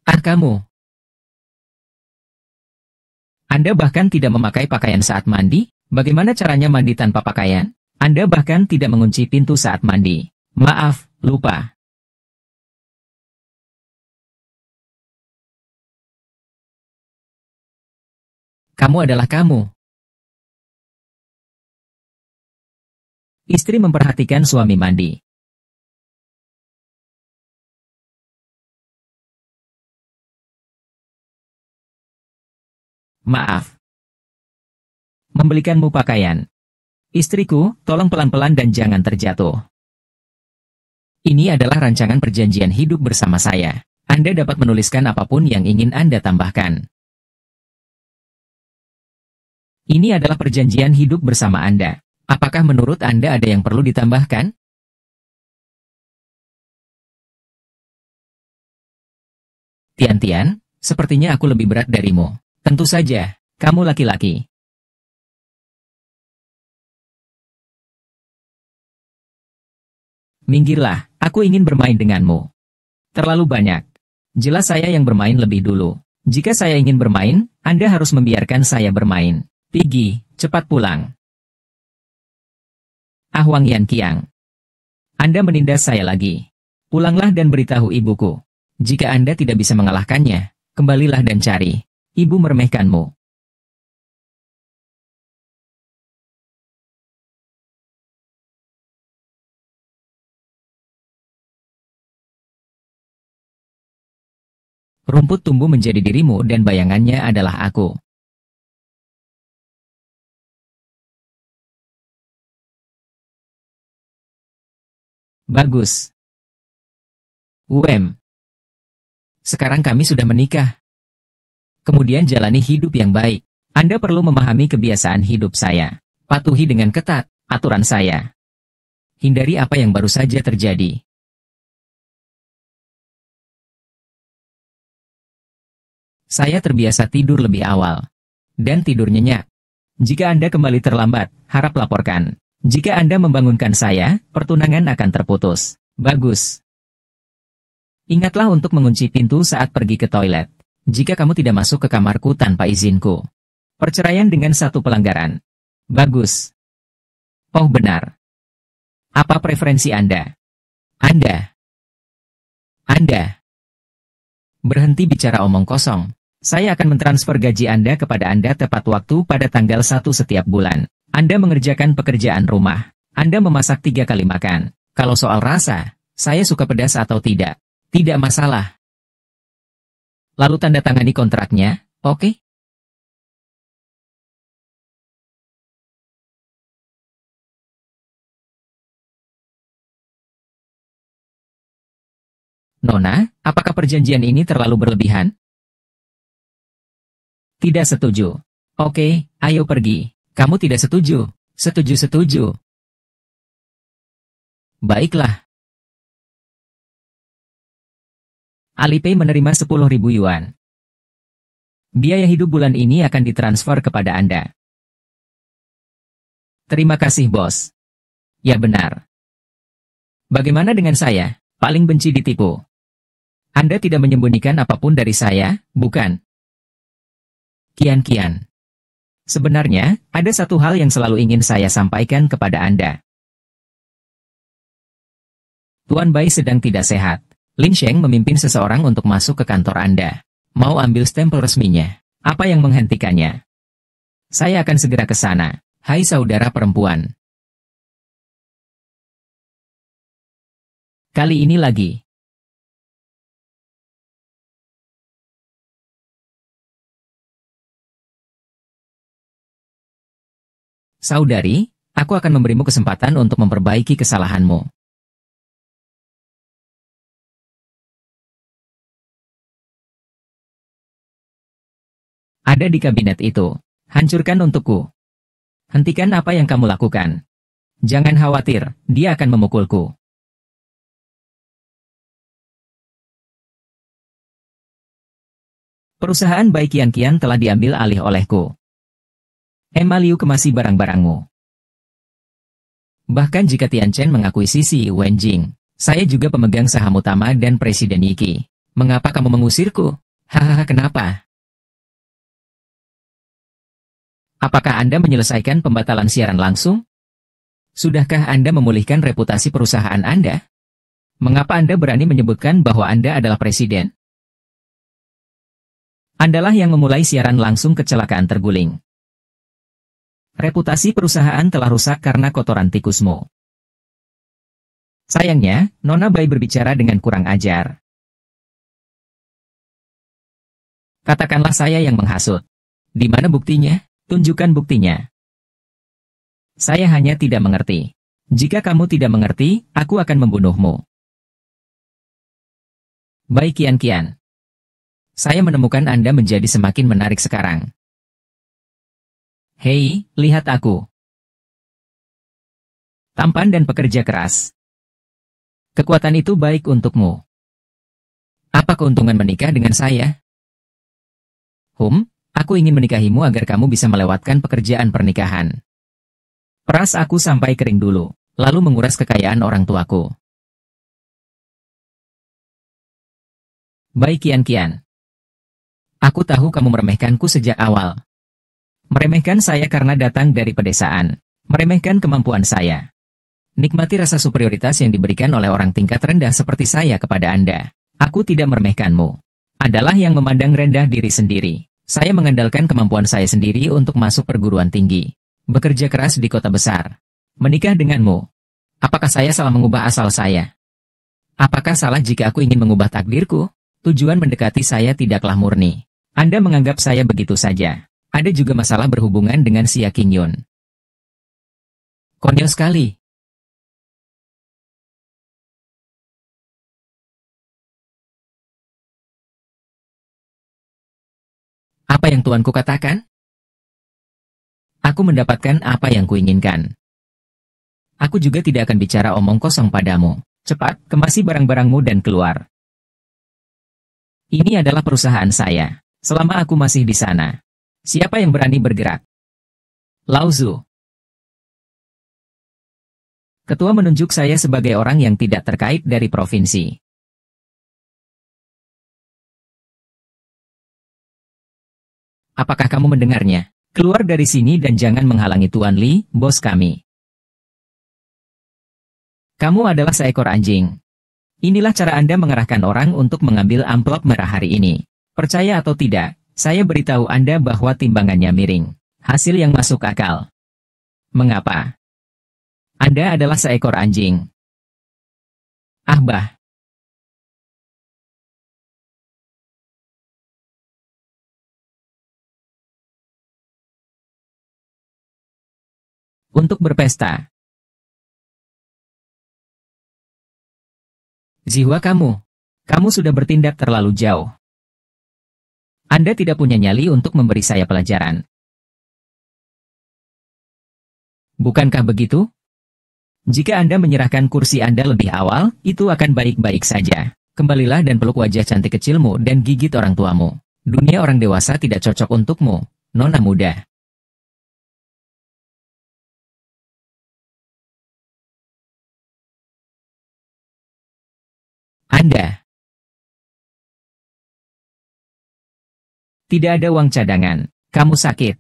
Ah kamu, Anda bahkan tidak memakai pakaian saat mandi? Bagaimana caranya mandi tanpa pakaian? Anda bahkan tidak mengunci pintu saat mandi. Maaf, lupa. Kamu adalah kamu. Istri memperhatikan suami mandi. Maaf. Membelikanmu pakaian. Istriku, tolong pelan-pelan dan jangan terjatuh. Ini adalah rancangan perjanjian hidup bersama saya. Anda dapat menuliskan apapun yang ingin Anda tambahkan. Ini adalah perjanjian hidup bersama Anda. Apakah menurut Anda ada yang perlu ditambahkan? Tian-Tian, sepertinya aku lebih berat darimu. Tentu saja, kamu laki-laki. Minggirlah, aku ingin bermain denganmu. Terlalu banyak. Jelas saya yang bermain lebih dulu. Jika saya ingin bermain, Anda harus membiarkan saya bermain. Piggy, cepat pulang. Ah Wang Yanqiang. Anda menindas saya lagi. Pulanglah dan beritahu ibuku. Jika Anda tidak bisa mengalahkannya, kembalilah dan cari. Ibu meremehkanmu. Rumput tumbuh menjadi dirimu dan bayangannya adalah aku. Bagus. Sekarang kami sudah menikah. Kemudian jalani hidup yang baik. Anda perlu memahami kebiasaan hidup saya. Patuhi dengan ketat aturan saya. Hindari apa yang baru saja terjadi. Saya terbiasa tidur lebih awal. Dan tidur nyenyak. Jika Anda kembali terlambat, harap laporkan. Jika Anda membangunkan saya, pertunangan akan terputus. Bagus. Ingatlah untuk mengunci pintu saat pergi ke toilet. Jika kamu tidak masuk ke kamarku tanpa izinku. Perceraian dengan satu pelanggaran. Bagus. Oh benar. Apa preferensi Anda? Anda. Berhenti bicara omong kosong. Saya akan mentransfer gaji Anda kepada Anda tepat waktu pada tanggal 1 setiap bulan. Anda mengerjakan pekerjaan rumah. Anda memasak 3 kali makan. Kalau soal rasa, saya suka pedas atau tidak. Tidak masalah. Lalu tanda tangani kontraknya, oke? Nona, apakah perjanjian ini terlalu berlebihan? Tidak setuju. Oke, ayo pergi. Kamu tidak setuju? Setuju. Baiklah. Alipay menerima 10.000 yuan. Biaya hidup bulan ini akan ditransfer kepada Anda. Terima kasih, bos. Ya benar. Bagaimana dengan saya? Paling benci ditipu. Anda tidak menyembunyikan apapun dari saya, bukan? Kian. Sebenarnya, ada satu hal yang selalu ingin saya sampaikan kepada Anda. Tuan Bai sedang tidak sehat. Lin Sheng memimpin seseorang untuk masuk ke kantor Anda. Mau ambil stempel resminya. Apa yang menghentikannya? Saya akan segera ke sana. Hai saudara perempuan. Kali ini lagi. Saudari, aku akan memberimu kesempatan untuk memperbaiki kesalahanmu. Ada di kabinet itu. Hancurkan untukku. Hentikan apa yang kamu lakukan. Jangan khawatir, dia akan memukulku. Perusahaan Bai Qianqian telah diambil alih olehku. Emma Liu kemasi barang-barangmu. Bahkan jika Tianchen mengakuisisi Wenjing, saya juga pemegang saham utama dan Presiden Yiki. Mengapa kamu mengusirku? Hahaha, kenapa? Apakah Anda menyelesaikan pembatalan siaran langsung? Sudahkah Anda memulihkan reputasi perusahaan Anda? Mengapa Anda berani menyebutkan bahwa Anda adalah presiden? Andalah yang memulai siaran langsung kecelakaan terguling. Reputasi perusahaan telah rusak karena kotoran tikusmu. Sayangnya, Nona Bai berbicara dengan kurang ajar. Katakanlah saya yang menghasut. Di mana buktinya? Tunjukkan buktinya. Saya hanya tidak mengerti. Jika kamu tidak mengerti, aku akan membunuhmu. Bai Qianqian. Saya menemukan Anda menjadi semakin menarik sekarang. Hei, lihat aku. Tampan dan pekerja keras. Kekuatan itu baik untukmu. Apa keuntungan menikah dengan saya? Aku ingin menikahimu agar kamu bisa melewatkan pekerjaan pernikahan. Peras aku sampai kering dulu, lalu menguras kekayaan orang tuaku. Bai Qianqian. Aku tahu kamu meremehkanku sejak awal. Meremehkan saya karena datang dari pedesaan. Meremehkan kemampuan saya. Nikmati rasa superioritas yang diberikan oleh orang tingkat rendah seperti saya kepada Anda. Aku tidak meremehkanmu. Adalah yang memandang rendah diri sendiri. Saya mengandalkan kemampuan saya sendiri untuk masuk perguruan tinggi. Bekerja keras di kota besar. Menikah denganmu. Apakah saya salah mengubah asal saya? Apakah salah jika aku ingin mengubah takdirku? Tujuan mendekati saya tidaklah murni. Anda menganggap saya begitu saja. Ada juga masalah berhubungan dengan Xia Qingyun. Konyol sekali. Apa yang tuanku katakan? Aku mendapatkan apa yang kuinginkan. Aku juga tidak akan bicara omong kosong padamu. Cepat, kemasi barang-barangmu dan keluar. Ini adalah perusahaan saya. Selama aku masih di sana. Siapa yang berani bergerak? Lao Zhu. Ketua menunjuk saya sebagai orang yang tidak terkait dari provinsi. Apakah kamu mendengarnya? Keluar dari sini dan jangan menghalangi Tuan Li, bos kami. Kamu adalah seekor anjing. Inilah cara Anda mengerahkan orang untuk mengambil amplop merah hari ini. Percaya atau tidak, saya beritahu Anda bahwa timbangannya miring. Hasil yang masuk akal. Mengapa? Anda adalah seekor anjing. Ah bah. Untuk berpesta. Jiwa kamu sudah bertindak terlalu jauh. Anda tidak punya nyali untuk memberi saya pelajaran. Bukankah begitu? Jika Anda menyerahkan kursi Anda lebih awal, itu akan baik-baik saja. Kembalilah dan peluk wajah cantik kecilmu dan gigit orang tuamu. Dunia orang dewasa tidak cocok untukmu, nona muda. Anda tidak ada uang cadangan. Kamu sakit.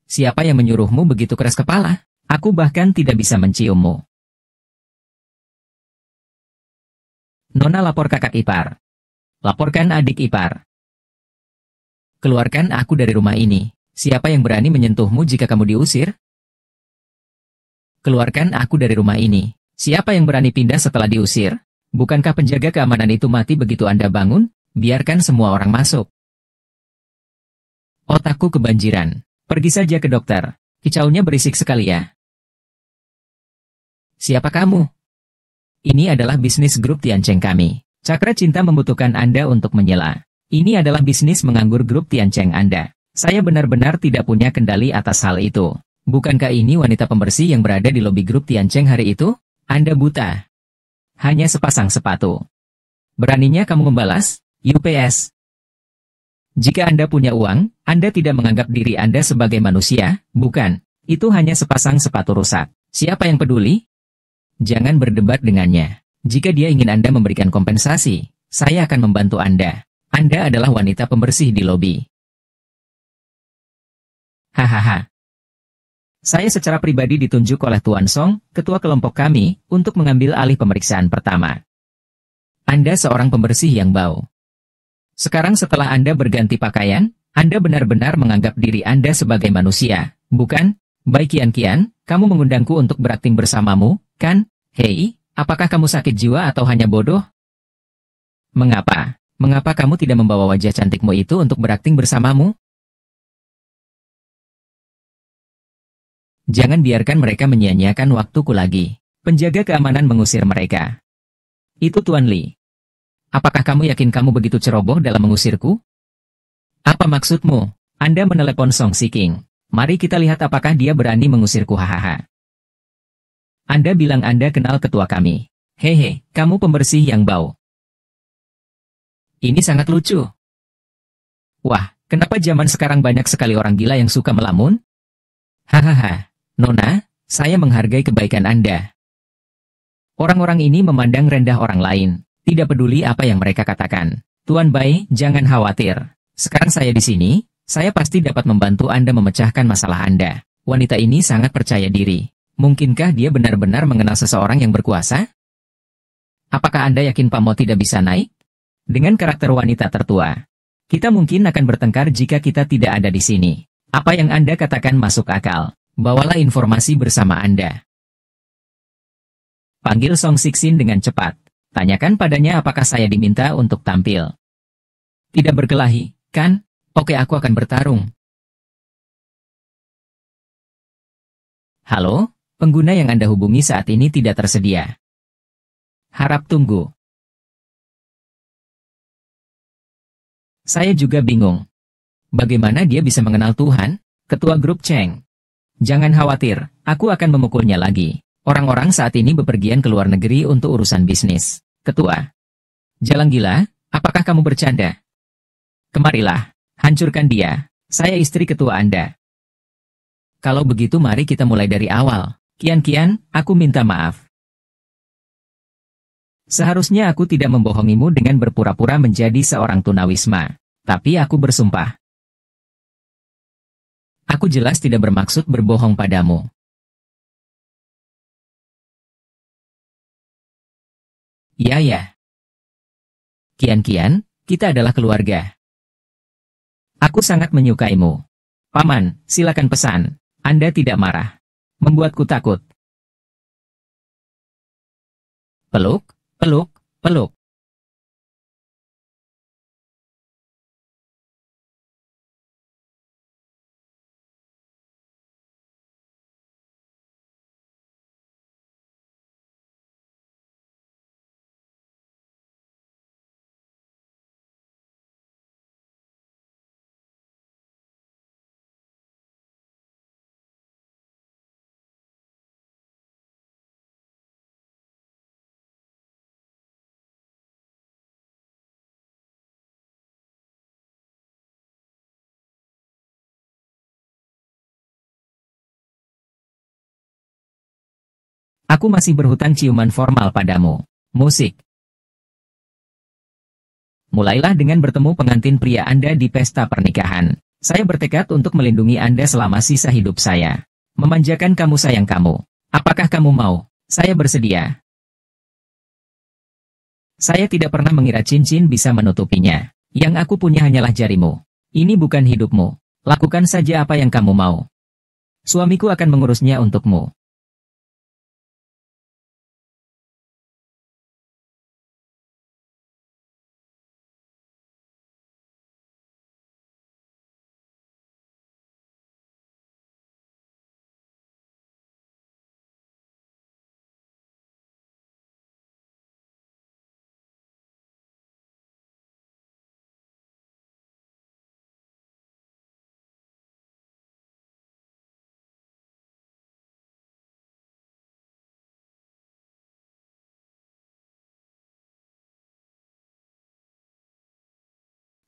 Siapa yang menyuruhmu begitu keras kepala? Aku bahkan tidak bisa menciummu. Nona lapor kakak ipar. Laporkan adik ipar. Keluarkan aku dari rumah ini. Siapa yang berani menyentuhmu jika kamu diusir? Keluarkan aku dari rumah ini. Siapa yang berani pindah setelah diusir? Bukankah penjaga keamanan itu mati begitu Anda bangun? Biarkan semua orang masuk. Otakku kebanjiran. Pergi saja ke dokter. Kicaunya berisik sekali ya. Siapa kamu? Ini adalah bisnis grup Tiancheng kami. Cakra Cinta membutuhkan Anda untuk menyela. Ini adalah bisnis menganggur grup Tiancheng Anda. Saya benar-benar tidak punya kendali atas hal itu. Bukankah ini wanita pembersih yang berada di lobi grup Tiancheng hari itu? Anda buta. Hanya sepasang sepatu. Beraninya kamu membalas? UPS. Jika Anda punya uang, Anda tidak menganggap diri Anda sebagai manusia, bukan? Itu hanya sepasang sepatu rusak. Siapa yang peduli? Jangan berdebat dengannya. Jika dia ingin Anda memberikan kompensasi, saya akan membantu Anda. Anda adalah wanita pembersih di lobi. Hahaha. Saya secara pribadi ditunjuk oleh Tuan Song, ketua kelompok kami, untuk mengambil alih pemeriksaan pertama. Anda seorang pembersih yang bau. Sekarang setelah Anda berganti pakaian, Anda benar-benar menganggap diri Anda sebagai manusia, bukan? Baik Kian, kamu mengundangku untuk berakting bersamamu, kan? Hei, apakah kamu sakit jiwa atau hanya bodoh? Mengapa? Mengapa kamu tidak membawa wajah cantikmu itu untuk berakting bersamamu? Jangan biarkan mereka menyia-nyiakan waktuku lagi. Penjaga keamanan mengusir mereka. Itu Tuan Li. Apakah kamu yakin kamu begitu ceroboh dalam mengusirku? Apa maksudmu? Anda menelepon Song Siking. Mari kita lihat apakah dia berani mengusirku hahaha. Anda bilang Anda kenal ketua kami. Hehe, kamu pembersih yang bau. Ini sangat lucu. Wah, kenapa zaman sekarang banyak sekali orang gila yang suka melamun? Hahaha, Nona, saya menghargai kebaikan Anda. Orang-orang ini memandang rendah orang lain, tidak peduli apa yang mereka katakan. Tuan Bai, jangan khawatir. Sekarang saya di sini, saya pasti dapat membantu Anda memecahkan masalah Anda. Wanita ini sangat percaya diri. Mungkinkah dia benar-benar mengenal seseorang yang berkuasa? Apakah Anda yakin Pak Mo tidak bisa naik? Dengan karakter wanita tertua, kita mungkin akan bertengkar jika kita tidak ada di sini. Apa yang Anda katakan masuk akal. Bawalah informasi bersama Anda. Panggil Song Sixin dengan cepat. Tanyakan padanya apakah saya diminta untuk tampil. Tidak berkelahi, kan? Oke, aku akan bertarung. Halo, pengguna yang Anda hubungi saat ini tidak tersedia. Harap tunggu. Saya juga bingung. Bagaimana dia bisa mengenal Tuhan? Ketua grup Cheng. Jangan khawatir, aku akan memukulnya lagi. Orang-orang saat ini bepergian ke luar negeri untuk urusan bisnis. Ketua. Jalan gila, apakah kamu bercanda? Kemarilah, hancurkan dia. Saya istri ketua Anda. Kalau begitu mari kita mulai dari awal. Kian, aku minta maaf. Seharusnya aku tidak membohongimu dengan berpura-pura menjadi seorang tunawisma. Tapi aku bersumpah. Aku jelas tidak bermaksud berbohong padamu. Ya. Kian, kita adalah keluarga. Aku sangat menyukaimu. Paman, silakan pesan. Anda tidak marah. Membuatku takut. Peluk. Aku masih berhutang ciuman formal padamu. Musik. Mulailah dengan bertemu pengantin pria Anda di pesta pernikahan. Saya bertekad untuk melindungi Anda selama sisa hidup saya. Memanjakan kamu sayang kamu. Apakah kamu mau? Saya bersedia. Saya tidak pernah mengira cincin bisa menutupinya. Yang aku punya hanyalah jarimu. Ini bukan hidupmu. Lakukan saja apa yang kamu mau. Suamiku akan mengurusnya untukmu.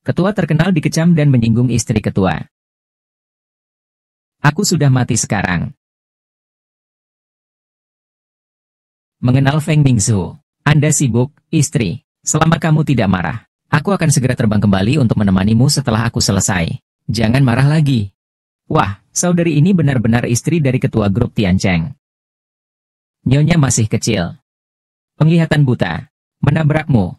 Ketua terkenal dikecam dan menyinggung istri ketua. Aku sudah mati sekarang. Mengenal Feng Mingzhu. Anda sibuk, istri. Selama kamu tidak marah, aku akan segera terbang kembali untuk menemanimu setelah aku selesai. Jangan marah lagi. Wah, saudari ini benar-benar istri dari ketua grup Tiancheng. Nyonya masih kecil. Penglihatan buta. Menabrakmu.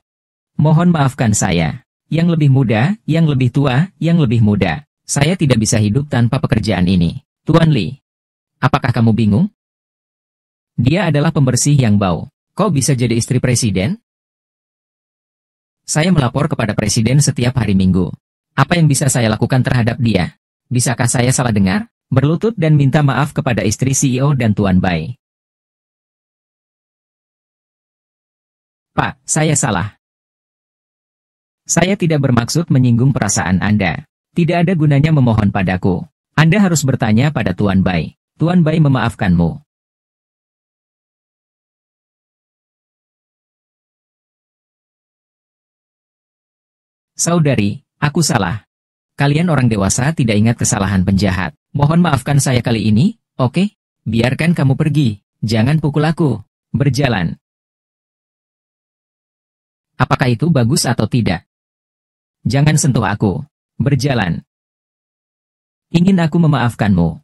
Mohon maafkan saya. Yang lebih muda, yang lebih tua, yang lebih muda. Saya tidak bisa hidup tanpa pekerjaan ini. Tuan Li. Apakah kamu bingung? Dia adalah pembersih yang bau. Kok bisa jadi istri presiden? Saya melapor kepada presiden setiap hari Minggu. Apa yang bisa saya lakukan terhadap dia? Bisakah saya salah dengar? Berlutut dan minta maaf kepada istri CEO dan Tuan Bai. Pak, saya salah. Saya tidak bermaksud menyinggung perasaan Anda. Tidak ada gunanya memohon padaku. Anda harus bertanya pada Tuan Bai. Tuan Bai memaafkanmu. Saudari, aku salah. Kalian orang dewasa tidak ingat kesalahan penjahat. Mohon maafkan saya kali ini, oke? Biarkan kamu pergi. Jangan pukul aku. Berjalan. Apakah itu bagus atau tidak? Jangan sentuh aku. Berjalan. Ingin aku memaafkanmu.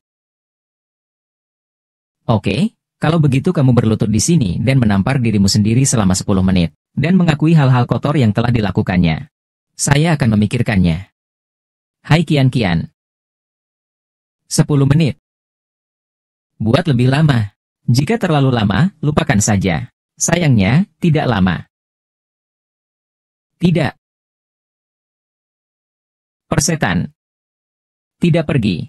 Oke, kalau begitu kamu berlutut di sini dan menampar dirimu sendiri selama 10 menit. Dan mengakui hal-hal kotor yang telah dilakukannya. Saya akan memikirkannya. Hai Kian-Kian. 10 menit. Buat lebih lama. Jika terlalu lama, lupakan saja. Sayangnya, tidak lama. Tidak. Persetan. Tidak pergi.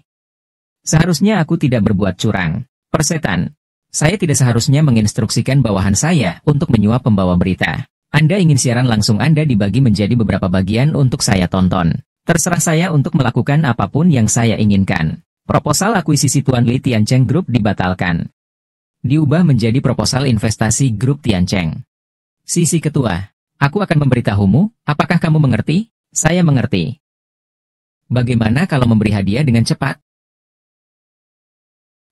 Seharusnya aku tidak berbuat curang. Persetan. Saya tidak seharusnya menginstruksikan bawahan saya untuk menyuap pembawa berita. Anda ingin siaran langsung Anda dibagi menjadi beberapa bagian untuk saya tonton. Terserah saya untuk melakukan apapun yang saya inginkan. Proposal akuisisi Tuan Li Tiancheng Group dibatalkan. Diubah menjadi proposal investasi grup Tiancheng. Sisi ketua, aku akan memberitahumu, apakah kamu mengerti? Saya mengerti. Bagaimana kalau memberi hadiah dengan cepat?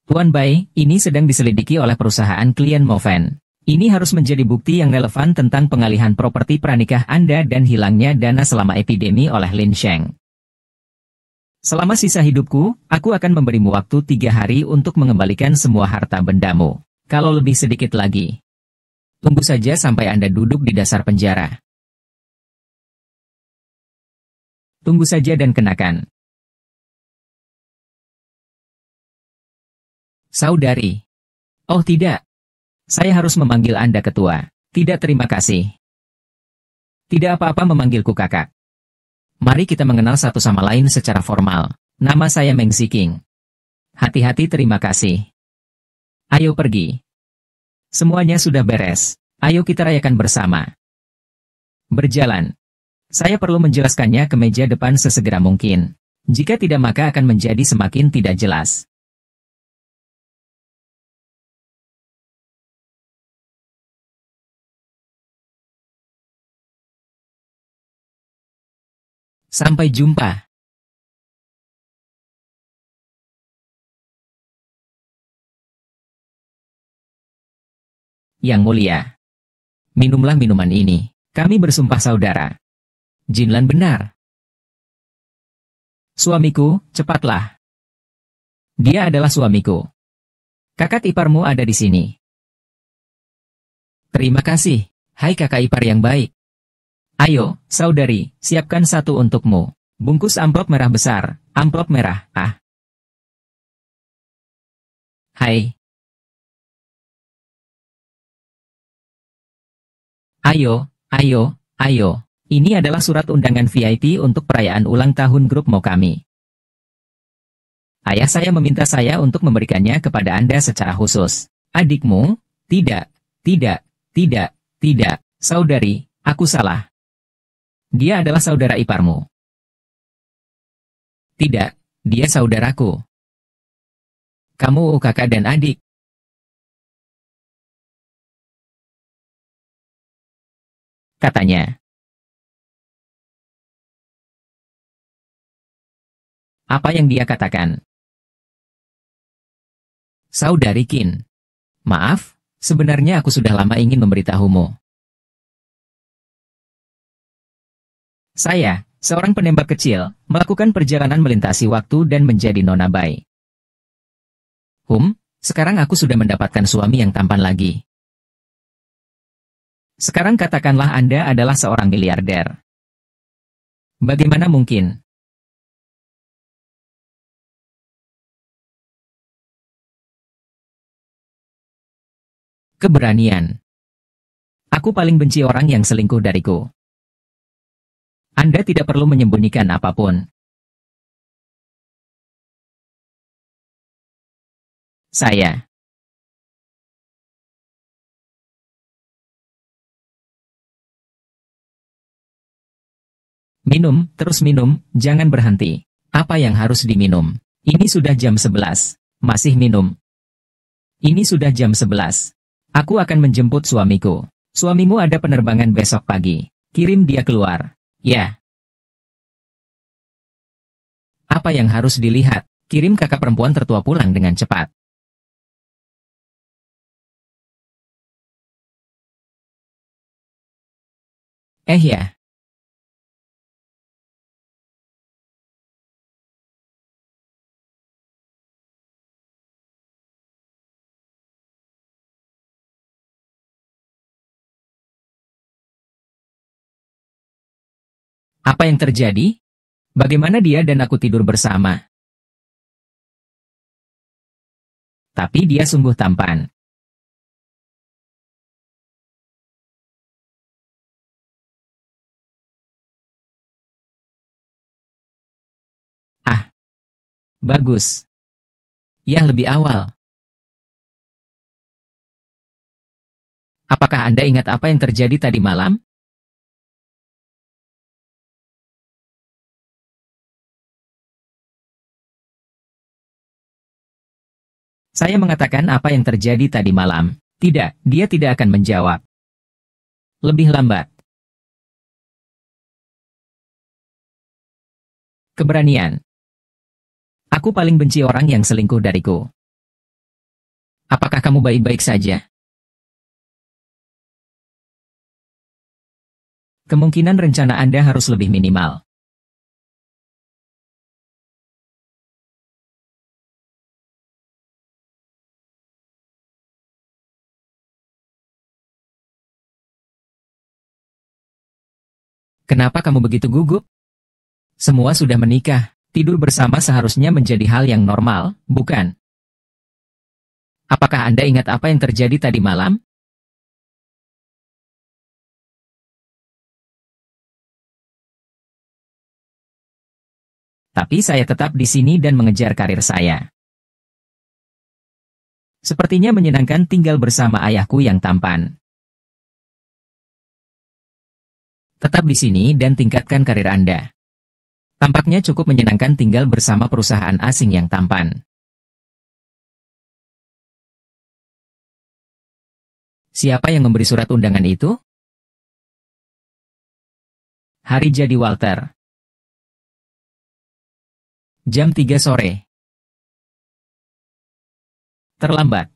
Tuan Bai, ini sedang diselidiki oleh perusahaan klien Moven. Ini harus menjadi bukti yang relevan tentang pengalihan properti pranikah Anda dan hilangnya dana selama epidemi oleh Lin Sheng. Selama sisa hidupku, aku akan memberimu waktu 3 hari untuk mengembalikan semua harta bendamu. Kalau lebih sedikit lagi. Tunggu saja sampai Anda duduk di dasar penjara. Tunggu saja dan kenakan. Saudari. Oh tidak. Saya harus memanggil Anda ketua. Tidak terima kasih. Tidak apa-apa memanggilku kakak. Mari kita mengenal satu sama lain secara formal. Nama saya Meng Ziking. Hati-hati terima kasih. Ayo pergi. Semuanya sudah beres. Ayo kita rayakan bersama. Berjalan. Saya perlu menjelaskannya ke meja depan sesegera mungkin. Jika tidak maka akan menjadi semakin tidak jelas. Sampai jumpa. Yang mulia. Minumlah minuman ini. Kami bersumpah saudara. Jinlan benar. Suamiku, cepatlah. Dia adalah suamiku. Kakak iparmu ada di sini. Terima kasih. Hai kakak ipar yang baik. Ayo, saudari, siapkan satu untukmu. Bungkus amplop merah besar, amplop merah, ah. Hai. Ayo, ayo, ayo. Ini adalah surat undangan VIP untuk perayaan ulang tahun grup Mo kami. Ayah saya meminta saya untuk memberikannya kepada Anda secara khusus. Adikmu? Tidak, tidak, tidak, tidak. Saudari, aku salah. Dia adalah saudara iparmu. Tidak, dia saudaraku. Kamu kakak dan adik. Katanya. Apa yang dia katakan? Saudari Qin. Maaf, sebenarnya aku sudah lama ingin memberitahumu. Saya, seorang penembak kecil, melakukan perjalanan melintasi waktu dan menjadi nona Bai. Sekarang aku sudah mendapatkan suami yang tampan lagi. Sekarang katakanlah Anda adalah seorang miliarder. Bagaimana mungkin? Keberanian. Aku paling benci orang yang selingkuh dariku. Anda tidak perlu menyembunyikan apapun. Saya. Minum, terus minum, jangan berhenti. Apa yang harus diminum? Ini sudah jam 11. Masih minum. Ini sudah jam 11. Aku akan menjemput suamiku. Suamimu ada penerbangan besok pagi. Kirim dia keluar. Ya. Apa yang harus dilihat? Kirim kakak perempuan tertua pulang dengan cepat. Ya. Apa yang terjadi? Bagaimana dia dan aku tidur bersama? Tapi dia sungguh tampan. Ah, bagus. Ya lebih awal. Apakah Anda ingat apa yang terjadi tadi malam? Saya mengatakan apa yang terjadi tadi malam. Tidak, dia tidak akan menjawab. Lebih lambat. Keberanian. Aku paling benci orang yang selingkuh dariku. Apakah kamu baik-baik saja? Kemungkinan rencana Anda harus lebih minimal. Kenapa kamu begitu gugup? Semua sudah menikah. Tidur bersama seharusnya menjadi hal yang normal, bukan? Apakah Anda ingat apa yang terjadi tadi malam? Tapi saya tetap di sini dan mengejar karir saya. Sepertinya menyenangkan tinggal bersama ayahku yang tampan. Tetap di sini dan tingkatkan karir Anda. Tampaknya cukup menyenangkan tinggal bersama perusahaan asing yang tampan. Siapa yang memberi surat undangan itu? Hari jadi Walter. Jam 3 sore. Terlambat.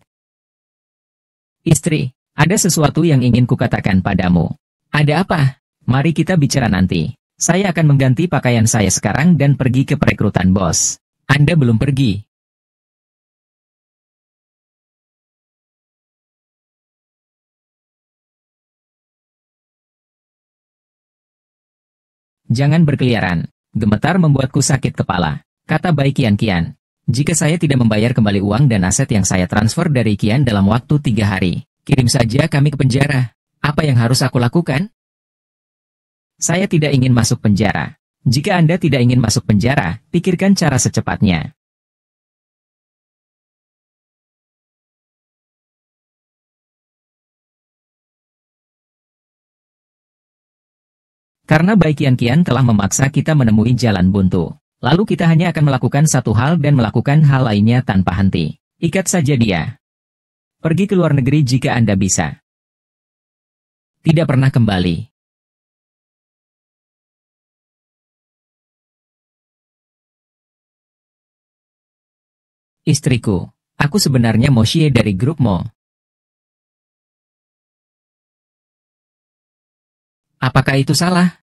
Istri, ada sesuatu yang ingin kukatakan padamu. Ada apa? Mari kita bicara nanti. Saya akan mengganti pakaian saya sekarang dan pergi ke perekrutan bos. Anda belum pergi. Jangan berkeliaran. Gemetar membuatku sakit kepala. Kata baik Kian. Jika saya tidak membayar kembali uang dan aset yang saya transfer dari Kian dalam waktu 3 hari, kirim saja kami ke penjara. Apa yang harus aku lakukan? Saya tidak ingin masuk penjara. Jika Anda tidak ingin masuk penjara, pikirkan cara secepatnya. Karena baik Kian telah memaksa kita menemui jalan buntu. Lalu kita hanya akan melakukan satu hal dan melakukan hal lainnya tanpa henti. Ikat saja dia. Pergi ke luar negeri jika Anda bisa. Tidak pernah kembali. Istriku, aku sebenarnya Mo Xie dari grup Mo. Apakah itu salah?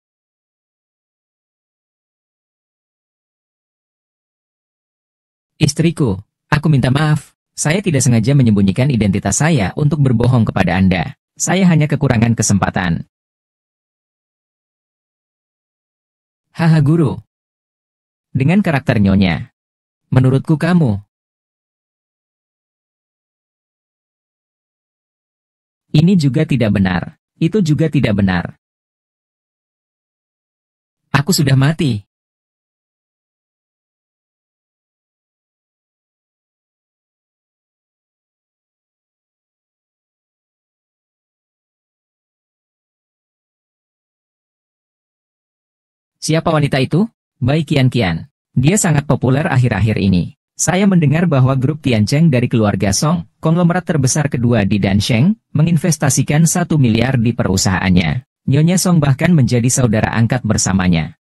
Istriku, aku minta maaf. Saya tidak sengaja menyembunyikan identitas saya untuk berbohong kepada Anda. Saya hanya kekurangan kesempatan. Haha guru. Dengan karakter nyonya. Menurutku kamu. Ini juga tidak benar. Itu juga tidak benar. Aku sudah mati. Siapa wanita itu? Bai Qian. Dia sangat populer akhir-akhir ini. Saya mendengar bahwa grup Tiancheng dari keluarga Song, konglomerat terbesar kedua di Dansheng, menginvestasikan 1 miliar di perusahaannya. Nyonya Song bahkan menjadi saudara angkat bersamanya.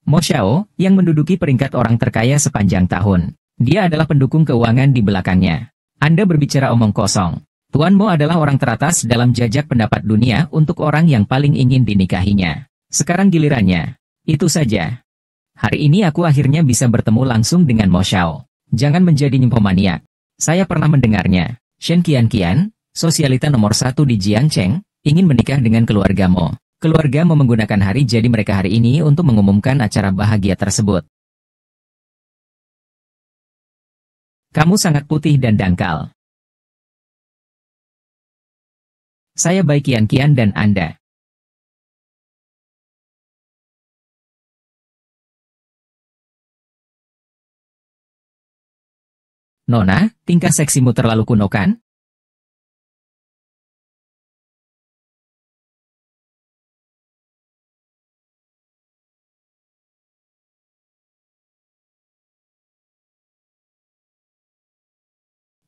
Mo Xiao, yang menduduki peringkat orang terkaya sepanjang tahun. Dia adalah pendukung keuangan di belakangnya. Anda berbicara omong kosong. Tuan Mo adalah orang teratas dalam jajak pendapat dunia untuk orang yang paling ingin dinikahinya. Sekarang gilirannya. Itu saja. Hari ini aku akhirnya bisa bertemu langsung dengan Mo Xiao. Jangan menjadi nympomaniak. Saya pernah mendengarnya. Shen Qian, sosialita nomor 1 di Jiangcheng, ingin menikah dengan keluarga Mo. Keluarga Mo menggunakan hari jadi mereka hari ini untuk mengumumkan acara bahagia tersebut. Kamu sangat putih dan dangkal. Saya Bai Qian dan Anda. Nona, tingkah seksimu terlalu kuno kan?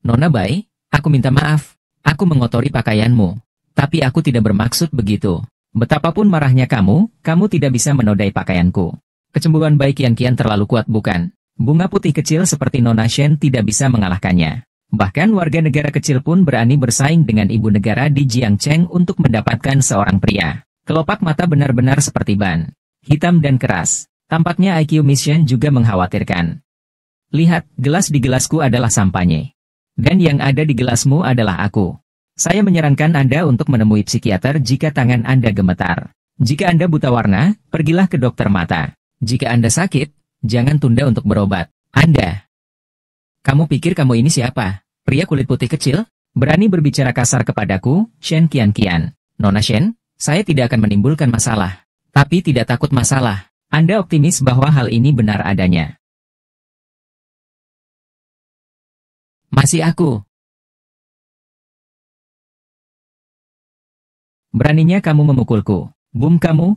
Nona Bai, aku minta maaf. Aku mengotori pakaianmu. Tapi aku tidak bermaksud begitu. Betapapun marahnya kamu tidak bisa menodai pakaianku. Kecemburuan Bai Qian terlalu kuat bukan? Bunga putih kecil seperti Nona Shen tidak bisa mengalahkannya. Bahkan warga negara kecil pun berani bersaing dengan ibu negara di Jiangcheng untuk mendapatkan seorang pria. Kelopak mata benar-benar seperti ban. Hitam dan keras. Tampaknya IQ Miss Shen juga mengkhawatirkan. Lihat, gelas di gelasku adalah sampanye. Dan yang ada di gelasmu adalah aku. Saya menyarankan Anda untuk menemui psikiater jika tangan Anda gemetar. Jika Anda buta warna, pergilah ke dokter mata. Jika Anda sakit, jangan tunda untuk berobat. Anda. Kamu pikir kamu ini siapa? Pria kulit putih kecil? Berani berbicara kasar kepadaku, Shen Qian. Nona Shen, saya tidak akan menimbulkan masalah. Tapi tidak takut masalah. Anda optimis bahwa hal ini benar adanya. Masih aku. Beraninya kamu memukulku. Bum kamu.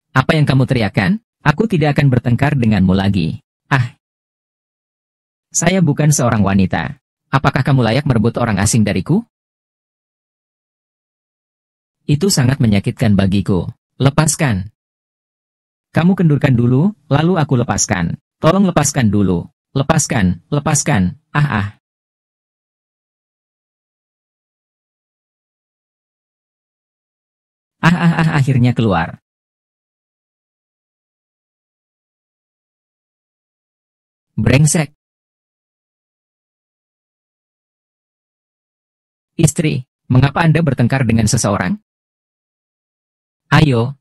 Apa yang kamu teriakkan? Aku tidak akan bertengkar denganmu lagi. Ah. Saya bukan seorang wanita. Apakah kamu layak merebut orang asing dariku? Itu sangat menyakitkan bagiku. Lepaskan. Kamu kendurkan dulu, lalu aku lepaskan. Tolong lepaskan dulu. Lepaskan. Ah. Akhirnya keluar. Brengsek. Istri, mengapa Anda bertengkar dengan seseorang? Ayo.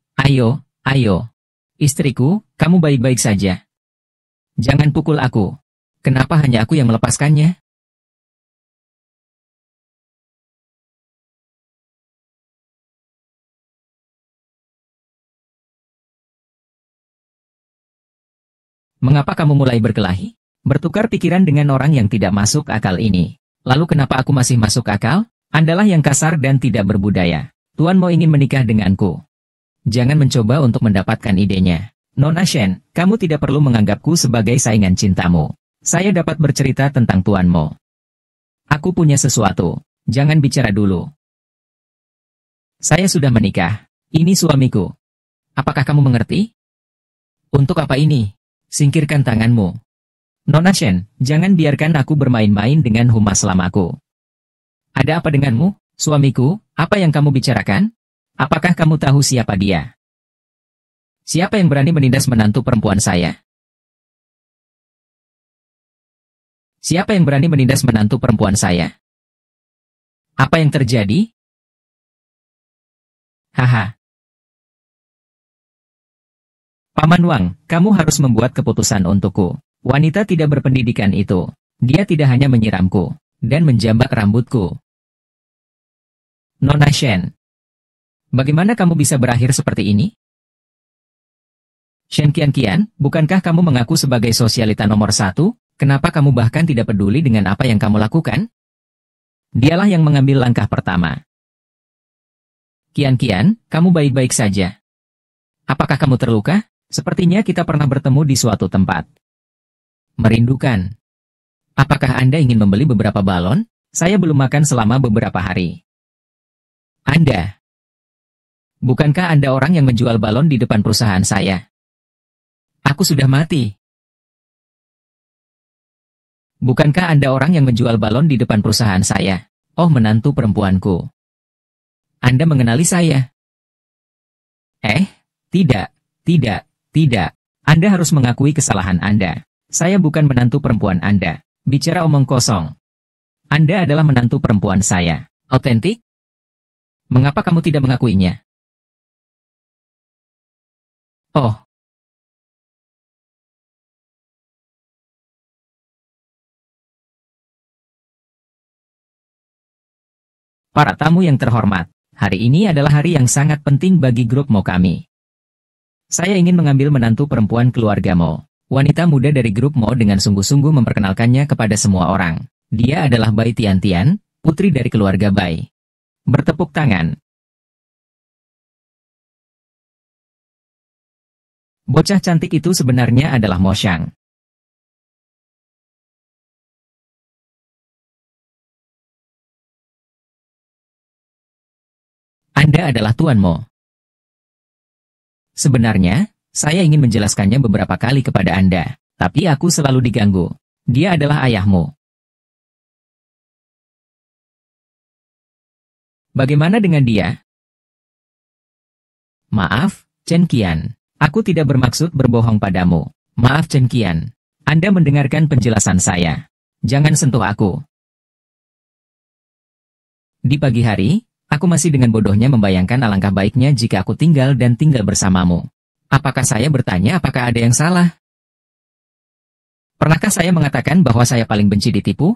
Istriku, kamu baik-baik saja. Jangan pukul aku. Kenapa hanya aku yang melepaskannya? Mengapa kamu mulai berkelahi? Bertukar pikiran dengan orang yang tidak masuk akal ini. Lalu kenapa aku masih masuk akal? Andalah yang kasar dan tidak berbudaya. Tuan mau ingin menikah denganku. Jangan mencoba untuk mendapatkan idenya. Nona Shen, kamu tidak perlu menganggapku sebagai saingan cintamu. Saya dapat bercerita tentang Tuan Mo. Aku punya sesuatu. Jangan bicara dulu. Saya sudah menikah. Ini suamiku. Apakah kamu mengerti? Untuk apa ini? Singkirkan tanganmu. Nona Shen, jangan biarkan aku bermain-main dengan humas lamaku. Ada apa denganmu, suamiku? Apa yang kamu bicarakan? Apakah kamu tahu siapa dia? Siapa yang berani menindas menantu perempuan saya? Siapa yang berani menindas menantu perempuan saya? Apa yang terjadi? Haha. Paman Wang, kamu harus membuat keputusan untukku. Wanita tidak berpendidikan itu. Dia tidak hanya menyiramku dan menjambak rambutku. Nona Shen, bagaimana kamu bisa berakhir seperti ini? Shen Qianqian, bukankah kamu mengaku sebagai sosialita nomor 1? Kenapa kamu bahkan tidak peduli dengan apa yang kamu lakukan? Dialah yang mengambil langkah pertama. Qianqian, kamu baik-baik saja. Apakah kamu terluka? Sepertinya kita pernah bertemu di suatu tempat. Merindukan. Apakah Anda ingin membeli beberapa balon? Saya belum makan selama beberapa hari. Anda. Bukankah Anda orang yang menjual balon di depan perusahaan saya? Aku sudah mati. Bukankah Anda orang yang menjual balon di depan perusahaan saya? Oh, menantu perempuanku. Anda mengenali saya? Tidak, tidak, tidak. Anda harus mengakui kesalahan Anda. Saya bukan menantu perempuan Anda. Bicara omong kosong. Anda adalah menantu perempuan saya. Otentik? Mengapa kamu tidak mengakuinya? Oh. Para tamu yang terhormat, hari ini adalah hari yang sangat penting bagi grup Mo kami. Saya ingin mengambil menantu perempuan keluarga Mo. Wanita muda dari grup Mo dengan sungguh-sungguh memperkenalkannya kepada semua orang. Dia adalah Bai Tiantian, putri dari keluarga Bai. Bertepuk tangan. Bocah cantik itu sebenarnya adalah Mo Xiang. Anda adalah Tuan Mo. Sebenarnya, saya ingin menjelaskannya beberapa kali kepada Anda, tapi aku selalu diganggu. Dia adalah ayahmu. Bagaimana dengan dia? Maaf, Chen Qian. Aku tidak bermaksud berbohong padamu. Maaf Chen Qian. Anda mendengarkan penjelasan saya. Jangan sentuh aku. Di pagi hari, aku masih dengan bodohnya membayangkan alangkah baiknya jika aku tinggal dan tinggal bersamamu. Apakah saya bertanya apakah ada yang salah? Pernahkah saya mengatakan bahwa saya paling benci ditipu?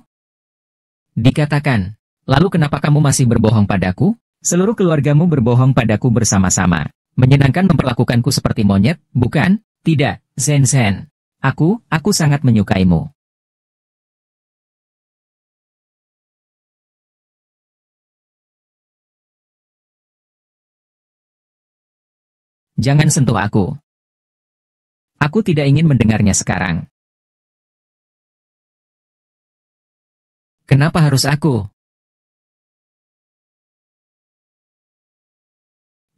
Dikatakan. Lalu kenapa kamu masih berbohong padaku? Seluruh keluargamu berbohong padaku bersama-sama. Menyenangkan memperlakukanku seperti monyet, bukan? Tidak, Zhen Zhen. Aku sangat menyukaimu. Jangan sentuh aku. Aku tidak ingin mendengarnya sekarang. Kenapa harus aku?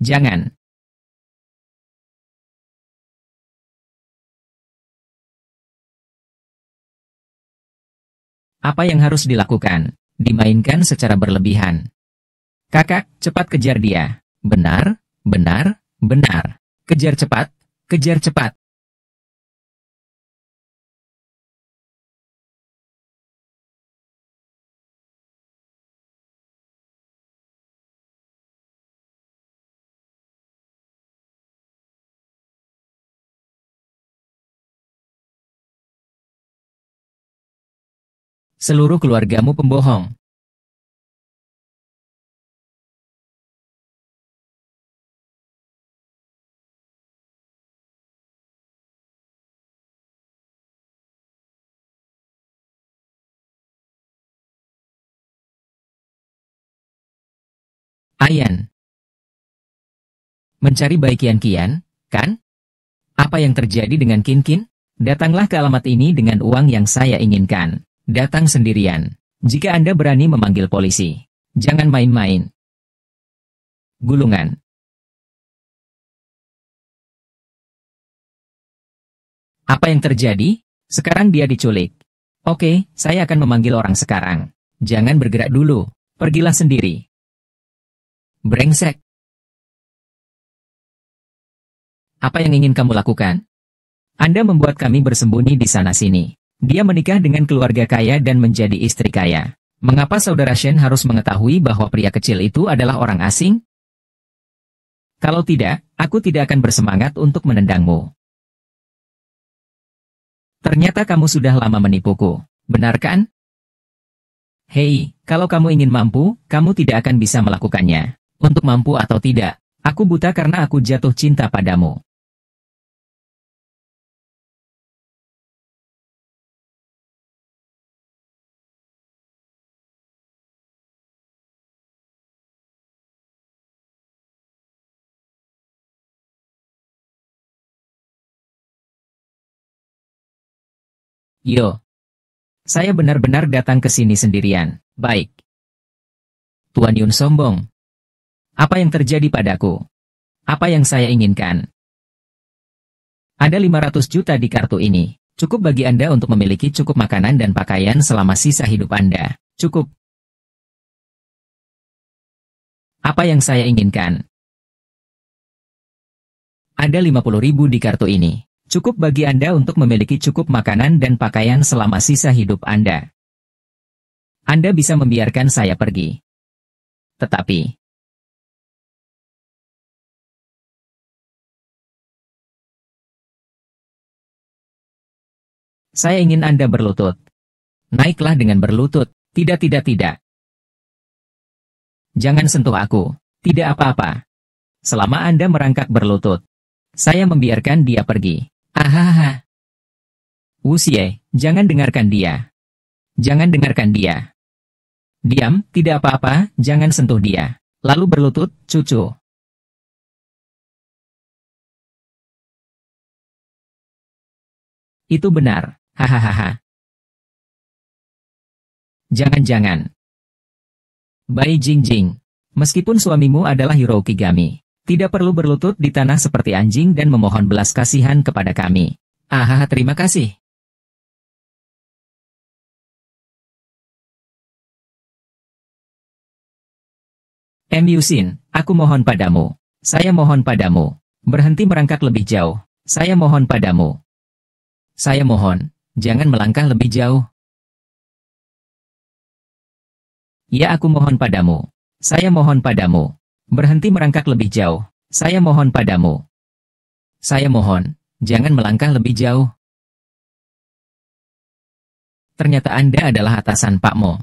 Jangan. Apa yang harus dilakukan? Dimainkan secara berlebihan. Kakak, cepat kejar dia. Benar, benar, benar. Kejar cepat, kejar cepat. Seluruh keluargamu pembohong. Ayan. Mencari baik Kian-Kian, kan? Apa yang terjadi dengan Kin-Kin? Datanglah ke alamat ini dengan uang yang saya inginkan. Datang sendirian. Jika Anda berani memanggil polisi. Jangan main-main. Gulungan. Apa yang terjadi? Sekarang dia diculik. Oke, saya akan memanggil orang sekarang. Jangan bergerak dulu. Pergilah sendiri. Brengsek. Apa yang ingin kamu lakukan? Anda membuat kami bersembunyi di sana-sini. Dia menikah dengan keluarga kaya dan menjadi istri kaya. Mengapa saudara Shen harus mengetahui bahwa pria kecil itu adalah orang asing? Kalau tidak, aku tidak akan bersemangat untuk menendangmu. Ternyata kamu sudah lama menipuku, benar kan? Hei, kalau kamu ingin mampu, kamu tidak akan bisa melakukannya. Untuk mampu atau tidak, aku buta karena aku jatuh cinta padamu. Yo, saya benar-benar datang ke sini sendirian. Baik. Tuan Yun sombong. Apa yang terjadi padaku? Apa yang saya inginkan? Ada 500 juta di kartu ini. Cukup bagi Anda untuk memiliki cukup makanan dan pakaian selama sisa hidup Anda. Cukup. Apa yang saya inginkan? Ada 50.000 di kartu ini. Cukup bagi Anda untuk memiliki cukup makanan dan pakaian selama sisa hidup Anda. Anda bisa membiarkan saya pergi. Tetapi, saya ingin Anda berlutut. Naiklah dengan berlutut. Tidak, tidak, tidak. Jangan sentuh aku. Tidak apa-apa. Selama Anda merangkak berlutut, saya membiarkan dia pergi. Ahaha. Wuxie, jangan dengarkan dia. Jangan dengarkan dia. Diam, tidak apa-apa, jangan sentuh dia. Lalu berlutut, cucu. Itu benar. Hahaha. Jangan-jangan. Bai Jingjing. Meskipun suamimu adalah Hiro Kigami, tidak perlu berlutut di tanah seperti anjing dan memohon belas kasihan kepada kami. Ahaha, terima kasih. Yusin, aku mohon padamu. Saya mohon padamu. Berhenti merangkak lebih jauh. Saya mohon padamu. Saya mohon, jangan melangkah lebih jauh. Ya, aku mohon padamu. Saya mohon padamu. Berhenti merangkak lebih jauh. Saya mohon padamu. Saya mohon, jangan melangkah lebih jauh. Ternyata Anda adalah atasan Pak Mo.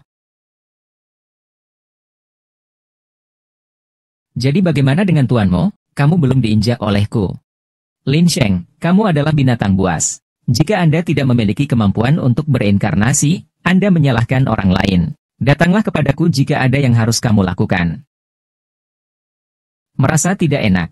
Jadi bagaimana dengan Tuan Mo? Kamu belum diinjak olehku. Lin Sheng, kamu adalah binatang buas. Jika Anda tidak memiliki kemampuan untuk bereinkarnasi, Anda menyalahkan orang lain. Datanglah kepadaku jika ada yang harus kamu lakukan. Merasa tidak enak.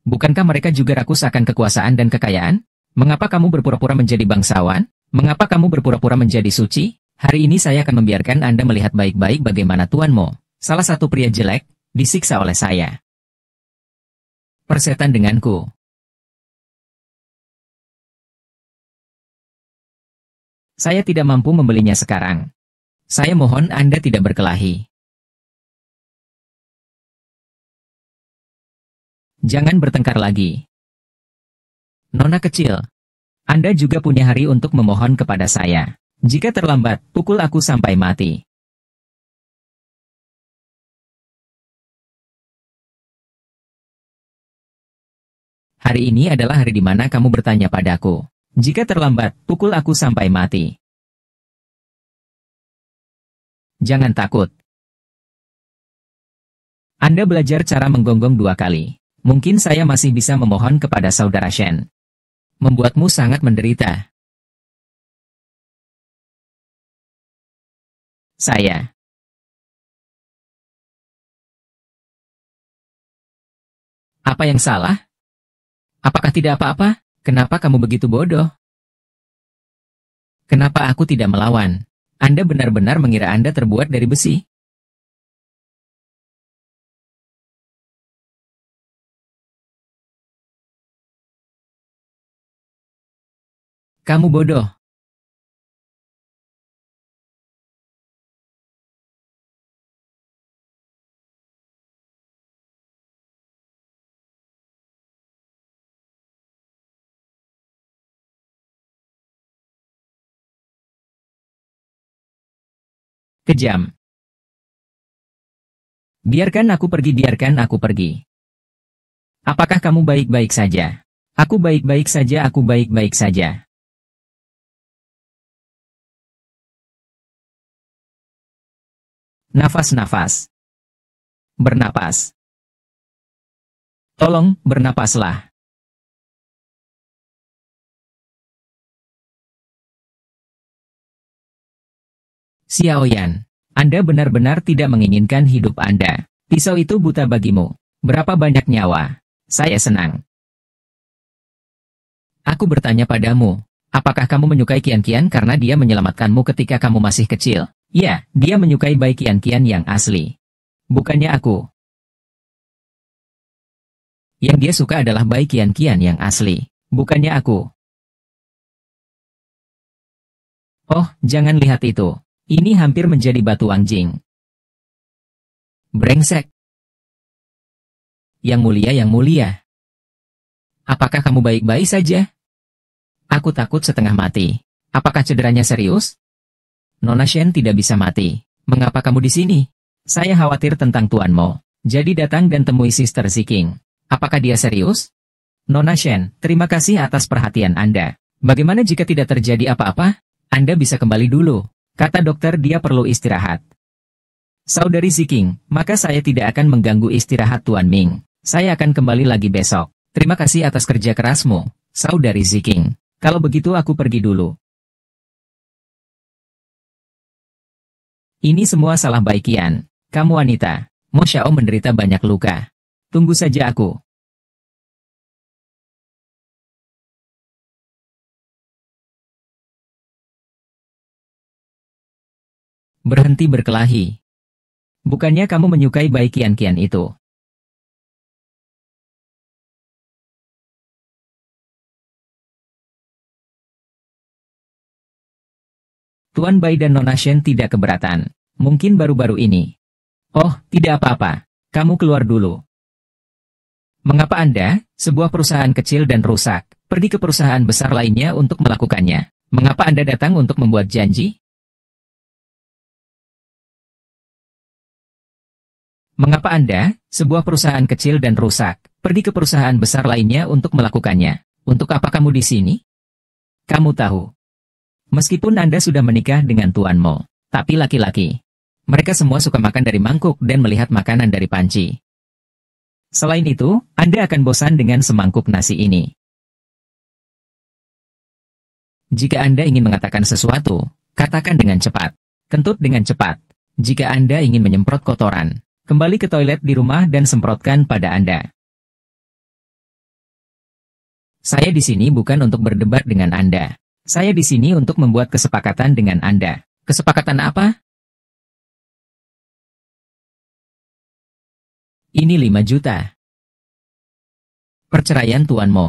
Bukankah mereka juga rakus akan kekuasaan dan kekayaan? Mengapa kamu berpura-pura menjadi bangsawan? Mengapa kamu berpura-pura menjadi suci? Hari ini saya akan membiarkan Anda melihat baik-baik bagaimana Tuan Mo, salah satu pria jelek, disiksa oleh saya. Persetan denganku. Saya tidak mampu membelinya sekarang. Saya mohon Anda tidak berkelahi. Jangan bertengkar lagi. Nona kecil, Anda juga punya hari untuk memohon kepada saya. Jika terlambat, pukul aku sampai mati. Hari ini adalah hari di mana kamu bertanya padaku. Jika terlambat, pukul aku sampai mati. Jangan takut. Anda belajar cara menggonggong 2 kali. Mungkin saya masih bisa memohon kepada saudara Shen. Membuatmu sangat menderita. Saya. Apa yang salah? Apakah tidak apa-apa? Kenapa kamu begitu bodoh? Kenapa aku tidak melawan? Anda benar-benar mengira Anda terbuat dari besi? Kamu bodoh. Kejam. Biarkan aku pergi, biarkan aku pergi. Apakah kamu baik-baik saja? Aku baik-baik saja, aku baik-baik saja. Nafas-nafas. Bernapas. Tolong, bernapaslah. Xiaoyan, Anda benar-benar tidak menginginkan hidup Anda. Pisau itu buta bagimu. Berapa banyak nyawa? Saya senang. Aku bertanya padamu, apakah kamu menyukai Qian-Qian karena dia menyelamatkanmu ketika kamu masih kecil? Ya, dia menyukai Bai Qian-Qian yang asli. Bukannya aku. Yang dia suka adalah Bai Qian-Qian yang asli. Bukannya aku. Oh, jangan lihat itu. Ini hampir menjadi batu anjing. Brengsek. Yang mulia, yang mulia. Apakah kamu baik-baik saja? Aku takut setengah mati. Apakah cederanya serius? Nona Shen tidak bisa mati. Mengapa kamu di sini? Saya khawatir tentang tuanmu. Jadi datang dan temui Sister Ziking. Apakah dia serius? Nona Shen, terima kasih atas perhatian Anda. Bagaimana jika tidak terjadi apa-apa? Anda bisa kembali dulu. Kata dokter, dia perlu istirahat. Saudari Ziking, maka saya tidak akan mengganggu istirahat Tuan Ming. Saya akan kembali lagi besok. Terima kasih atas kerja kerasmu, Saudari Ziking. Kalau begitu aku pergi dulu. Ini semua salah Bai Qian. Kamu wanita. Mo Xiao menderita banyak luka. Tunggu saja aku. Berhenti berkelahi. Bukannya kamu menyukai Bai Qian-Qian itu? Tuan Bai dan Nona Shen tidak keberatan. Mungkin baru-baru ini. Oh, tidak apa-apa. Kamu keluar dulu. Mengapa Anda, sebuah perusahaan kecil dan rusak, pergi ke perusahaan besar lainnya untuk melakukannya? Mengapa Anda datang untuk membuat janji? Mengapa Anda, sebuah perusahaan kecil dan rusak, pergi ke perusahaan besar lainnya untuk melakukannya? Untuk apa kamu di sini? Kamu tahu. Meskipun Anda sudah menikah dengan tuanmu, tapi laki-laki. Mereka semua suka makan dari mangkuk dan melihat makanan dari panci. Selain itu, Anda akan bosan dengan semangkuk nasi ini. Jika Anda ingin mengatakan sesuatu, katakan dengan cepat. Kentut dengan cepat. Jika Anda ingin menyemprot kotoran, kembali ke toilet di rumah dan semprotkan pada Anda. Saya di sini bukan untuk berdebat dengan Anda. Saya di sini untuk membuat kesepakatan dengan Anda. Kesepakatan apa? Ini 5 juta. Perceraian tuanmu.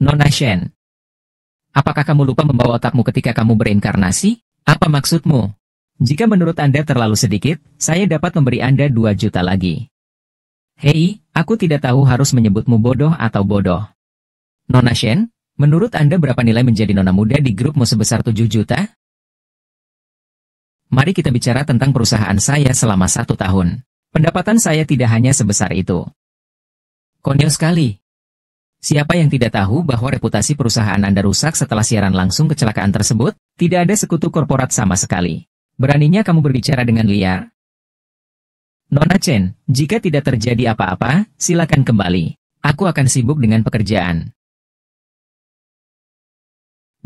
Nona Shen. Apakah kamu lupa membawa otakmu ketika kamu berinkarnasi? Apa maksudmu? Jika menurut Anda terlalu sedikit, saya dapat memberi Anda 2 juta lagi. Hei, aku tidak tahu harus menyebutmu bodoh atau bodoh. Nona Shen, menurut Anda berapa nilai menjadi nona muda di grupmu sebesar 7 juta? Mari kita bicara tentang perusahaan saya selama 1 tahun. Pendapatan saya tidak hanya sebesar itu. Konyol sekali. Siapa yang tidak tahu bahwa reputasi perusahaan Anda rusak setelah siaran langsung kecelakaan tersebut? Tidak ada sekutu korporat sama sekali. Beraninya kamu berbicara dengan liar? Nona Chen, jika tidak terjadi apa-apa, silakan kembali. Aku akan sibuk dengan pekerjaan.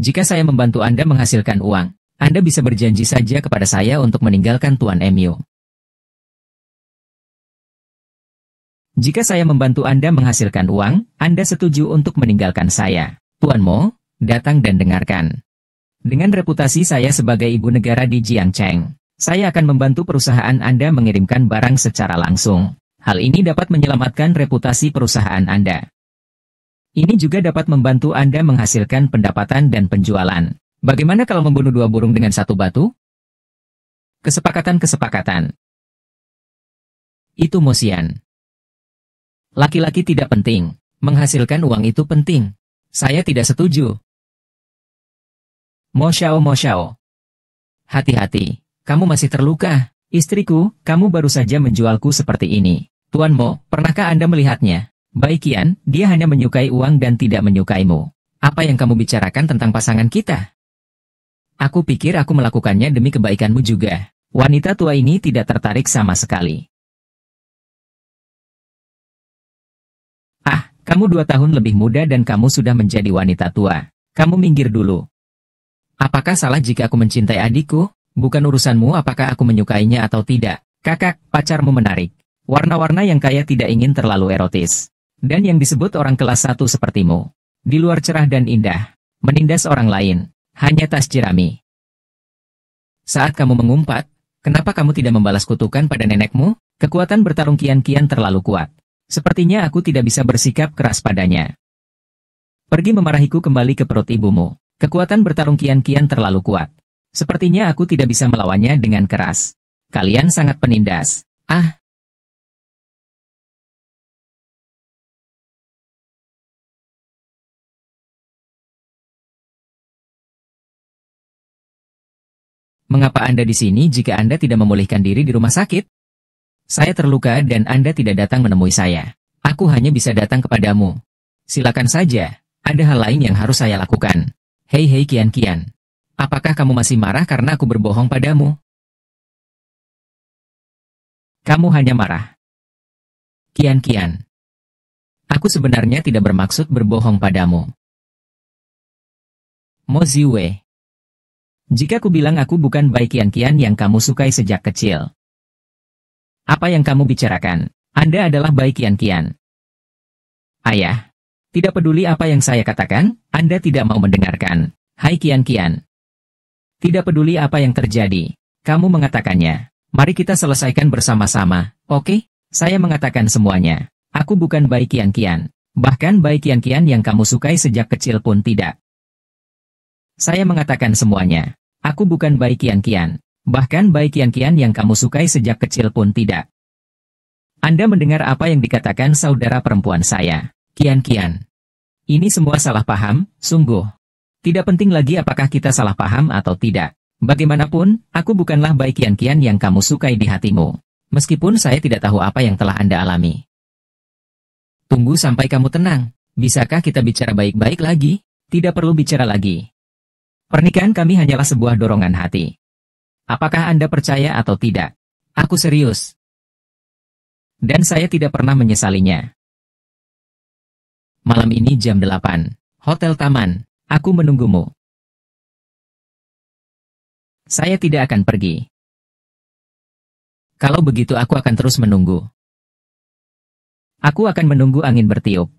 Jika saya membantu Anda menghasilkan uang, Anda bisa berjanji saja kepada saya untuk meninggalkan Tuan Mu. Jika saya membantu Anda menghasilkan uang, Anda setuju untuk meninggalkan saya. Tuan Mo, datang dan dengarkan. Dengan reputasi saya sebagai ibu negara di Jiangcheng, saya akan membantu perusahaan Anda mengirimkan barang secara langsung. Hal ini dapat menyelamatkan reputasi perusahaan Anda. Ini juga dapat membantu Anda menghasilkan pendapatan dan penjualan. Bagaimana kalau membunuh dua burung dengan satu batu? Kesepakatan-kesepakatan. Itu Mosian. Laki-laki tidak penting. Menghasilkan uang itu penting. Saya tidak setuju. Mo Xiao. Hati-hati. Kamu masih terluka. Istriku, kamu baru saja menjualku seperti ini. Tuan Mo, pernahkah Anda melihatnya? Baik Kian, dia hanya menyukai uang dan tidak menyukaimu. Apa yang kamu bicarakan tentang pasangan kita? Aku pikir aku melakukannya demi kebaikanmu juga. Wanita tua ini tidak tertarik sama sekali. Ah, kamu 2 tahun lebih muda dan kamu sudah menjadi wanita tua. Kamu minggir dulu. Apakah salah jika aku mencintai adikku? Bukan urusanmu apakah aku menyukainya atau tidak. Kakak, pacarmu menarik. Warna-warna yang kaya tidak ingin terlalu erotis. Dan yang disebut orang kelas 1 sepertimu. Di luar cerah dan indah. Menindas orang lain. Hanya tas jerami. Saat kamu mengumpat, kenapa kamu tidak membalas kutukan pada nenekmu? Kekuatan bertarung Kian-Kian terlalu kuat. Sepertinya aku tidak bisa bersikap keras padanya. Pergi memarahiku kembali ke perut ibumu. Kekuatan bertarung Kian-Kian terlalu kuat. Sepertinya aku tidak bisa melawannya dengan keras. Kalian sangat penindas. Ah! Mengapa Anda di sini jika Anda tidak memulihkan diri di rumah sakit? Saya terluka dan Anda tidak datang menemui saya. Aku hanya bisa datang kepadamu. Silakan saja, ada hal lain yang harus saya lakukan. Hei Kian-Kian. Apakah kamu masih marah karena aku berbohong padamu? Kamu hanya marah. Kian-Kian. Aku sebenarnya tidak bermaksud berbohong padamu. Mo Ziwei. Jika ku bilang aku bukan baik Kian-Kian yang kamu sukai sejak kecil. Apa yang kamu bicarakan? Anda adalah baik Kian-Kian. Ayah. Tidak peduli apa yang saya katakan, Anda tidak mau mendengarkan. Hai Kian-Kian. Tidak peduli apa yang terjadi. Kamu mengatakannya. Mari kita selesaikan bersama-sama, oke? Saya mengatakan semuanya. Aku bukan baik Kian-Kian. Bahkan baik Kian-Kian yang kamu sukai sejak kecil pun tidak. Saya mengatakan semuanya. Aku bukan baik Kian-Kian. Bahkan baik Kian-Kian yang kamu sukai sejak kecil pun tidak. Anda mendengar apa yang dikatakan saudara perempuan saya. Kian-Kian. Ini semua salah paham, sungguh. Tidak penting lagi apakah kita salah paham atau tidak. Bagaimanapun, aku bukanlah baik Kian-Kian yang kamu sukai di hatimu. Meskipun saya tidak tahu apa yang telah Anda alami. Tunggu sampai kamu tenang. Bisakah kita bicara baik-baik lagi? Tidak perlu bicara lagi. Pernikahan kami hanyalah sebuah dorongan hati. Apakah Anda percaya atau tidak? Aku serius. Dan saya tidak pernah menyesalinya. Malam ini jam 8. Hotel Taman. Aku menunggumu. Saya tidak akan pergi. Kalau begitu aku akan terus menunggu. Aku akan menunggu angin bertiup.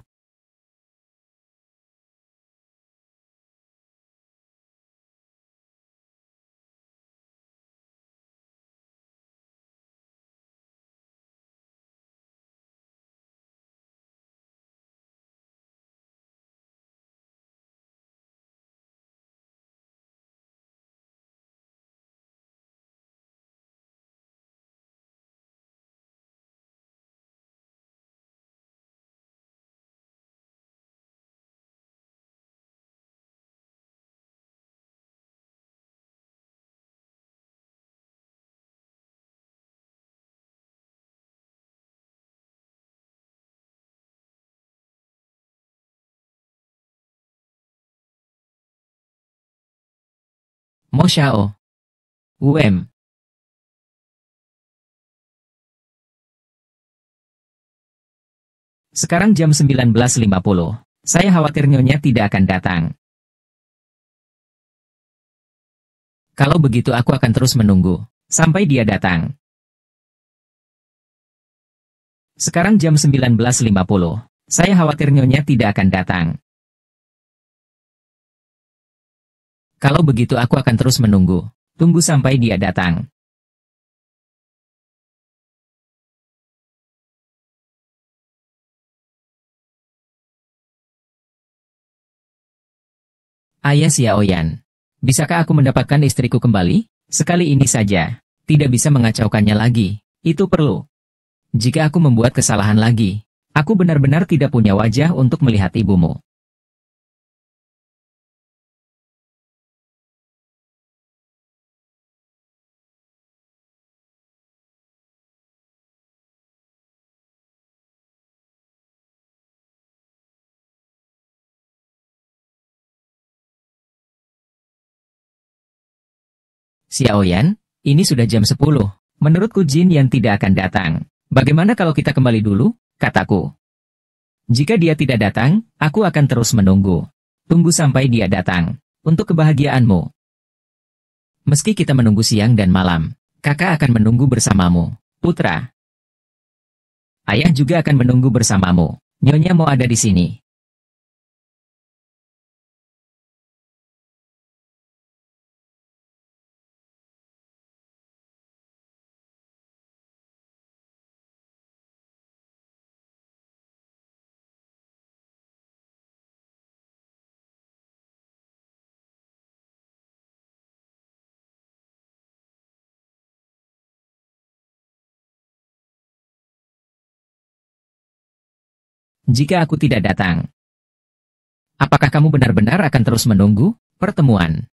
Mo Xiao. Sekarang jam 19.50. Saya khawatir Nyonya tidak akan datang. Kalau begitu aku akan terus menunggu. Sampai dia datang. Sekarang jam 19.50. Saya khawatir Nyonya tidak akan datang. Kalau begitu aku akan terus menunggu. Tunggu sampai dia datang. Ayah Xiaoyan, bisakah aku mendapatkan istriku kembali? Sekali ini saja. Tidak bisa mengacaukannya lagi. Itu perlu. Jika aku membuat kesalahan lagi, aku benar-benar tidak punya wajah untuk melihat ibumu. Xiaoyan, ini sudah jam 10. Menurutku Jin Yan tidak akan datang. Bagaimana kalau kita kembali dulu? Kataku. Jika dia tidak datang, aku akan terus menunggu. Tunggu sampai dia datang. Untuk kebahagiaanmu. Meski kita menunggu siang dan malam, kakak akan menunggu bersamamu, putra. Ayah juga akan menunggu bersamamu. Nyonya mau ada di sini. Jika aku tidak datang, apakah kamu benar-benar akan terus menunggu? Pertemuan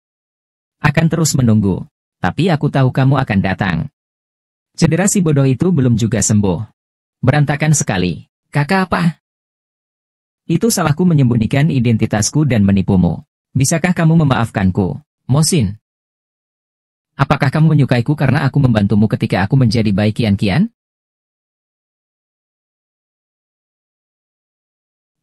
akan terus menunggu. Tapi aku tahu kamu akan datang. Cedera si bodoh itu belum juga sembuh. Berantakan sekali. Kakak apa? Itu salahku menyembunyikan identitasku dan menipumu. Bisakah kamu memaafkanku, Mosin? Apakah kamu menyukaiku karena aku membantumu ketika aku menjadi baik kian-kian?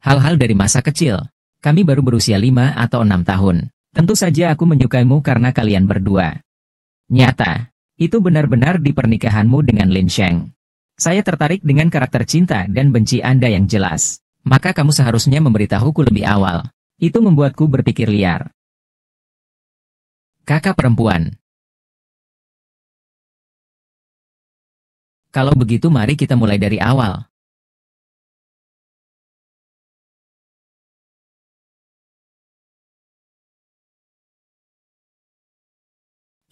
Hal-hal dari masa kecil. Kami baru berusia 5 atau 6 tahun. Tentu saja aku menyukaimu karena kalian berdua. Nyata. Itu benar-benar di pernikahanmu dengan Lin Sheng. Saya tertarik dengan karakter cinta dan benci Anda yang jelas. Maka kamu seharusnya memberitahuku lebih awal. Itu membuatku berpikir liar. Kakak perempuan. Kalau begitu mari kita mulai dari awal.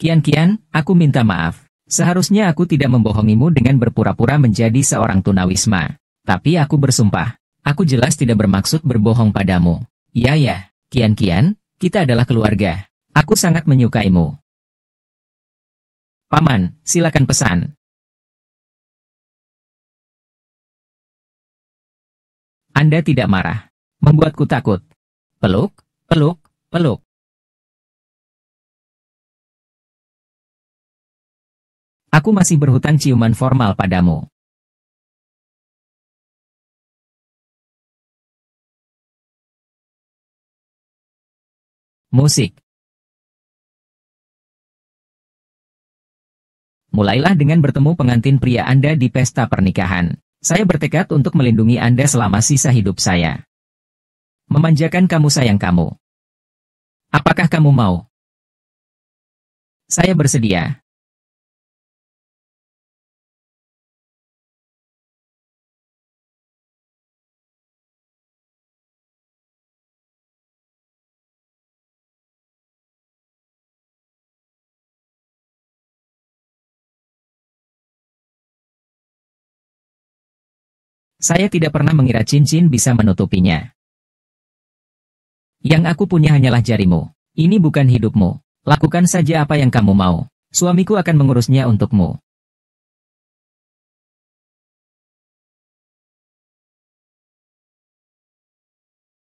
Kian-kian, aku minta maaf. Seharusnya aku tidak membohongimu dengan berpura-pura menjadi seorang tunawisma. Tapi aku bersumpah, aku jelas tidak bermaksud berbohong padamu. Ya, Kian-kian, kita adalah keluarga. Aku sangat menyukaimu. Paman, silakan pesan. Anda tidak marah. Membuatku takut. Peluk, peluk, peluk. Aku masih berhutang ciuman formal padamu. Musik. Mulailah dengan bertemu pengantin pria Anda di pesta pernikahan. Saya bertekad untuk melindungi Anda selama sisa hidup saya. Memanjakan kamu sayang kamu. Apakah kamu mau? Saya bersedia. Saya tidak pernah mengira cincin bisa menutupinya. Yang aku punya hanyalah jarimu. Ini bukan hidupmu. Lakukan saja apa yang kamu mau. Suamiku akan mengurusnya untukmu.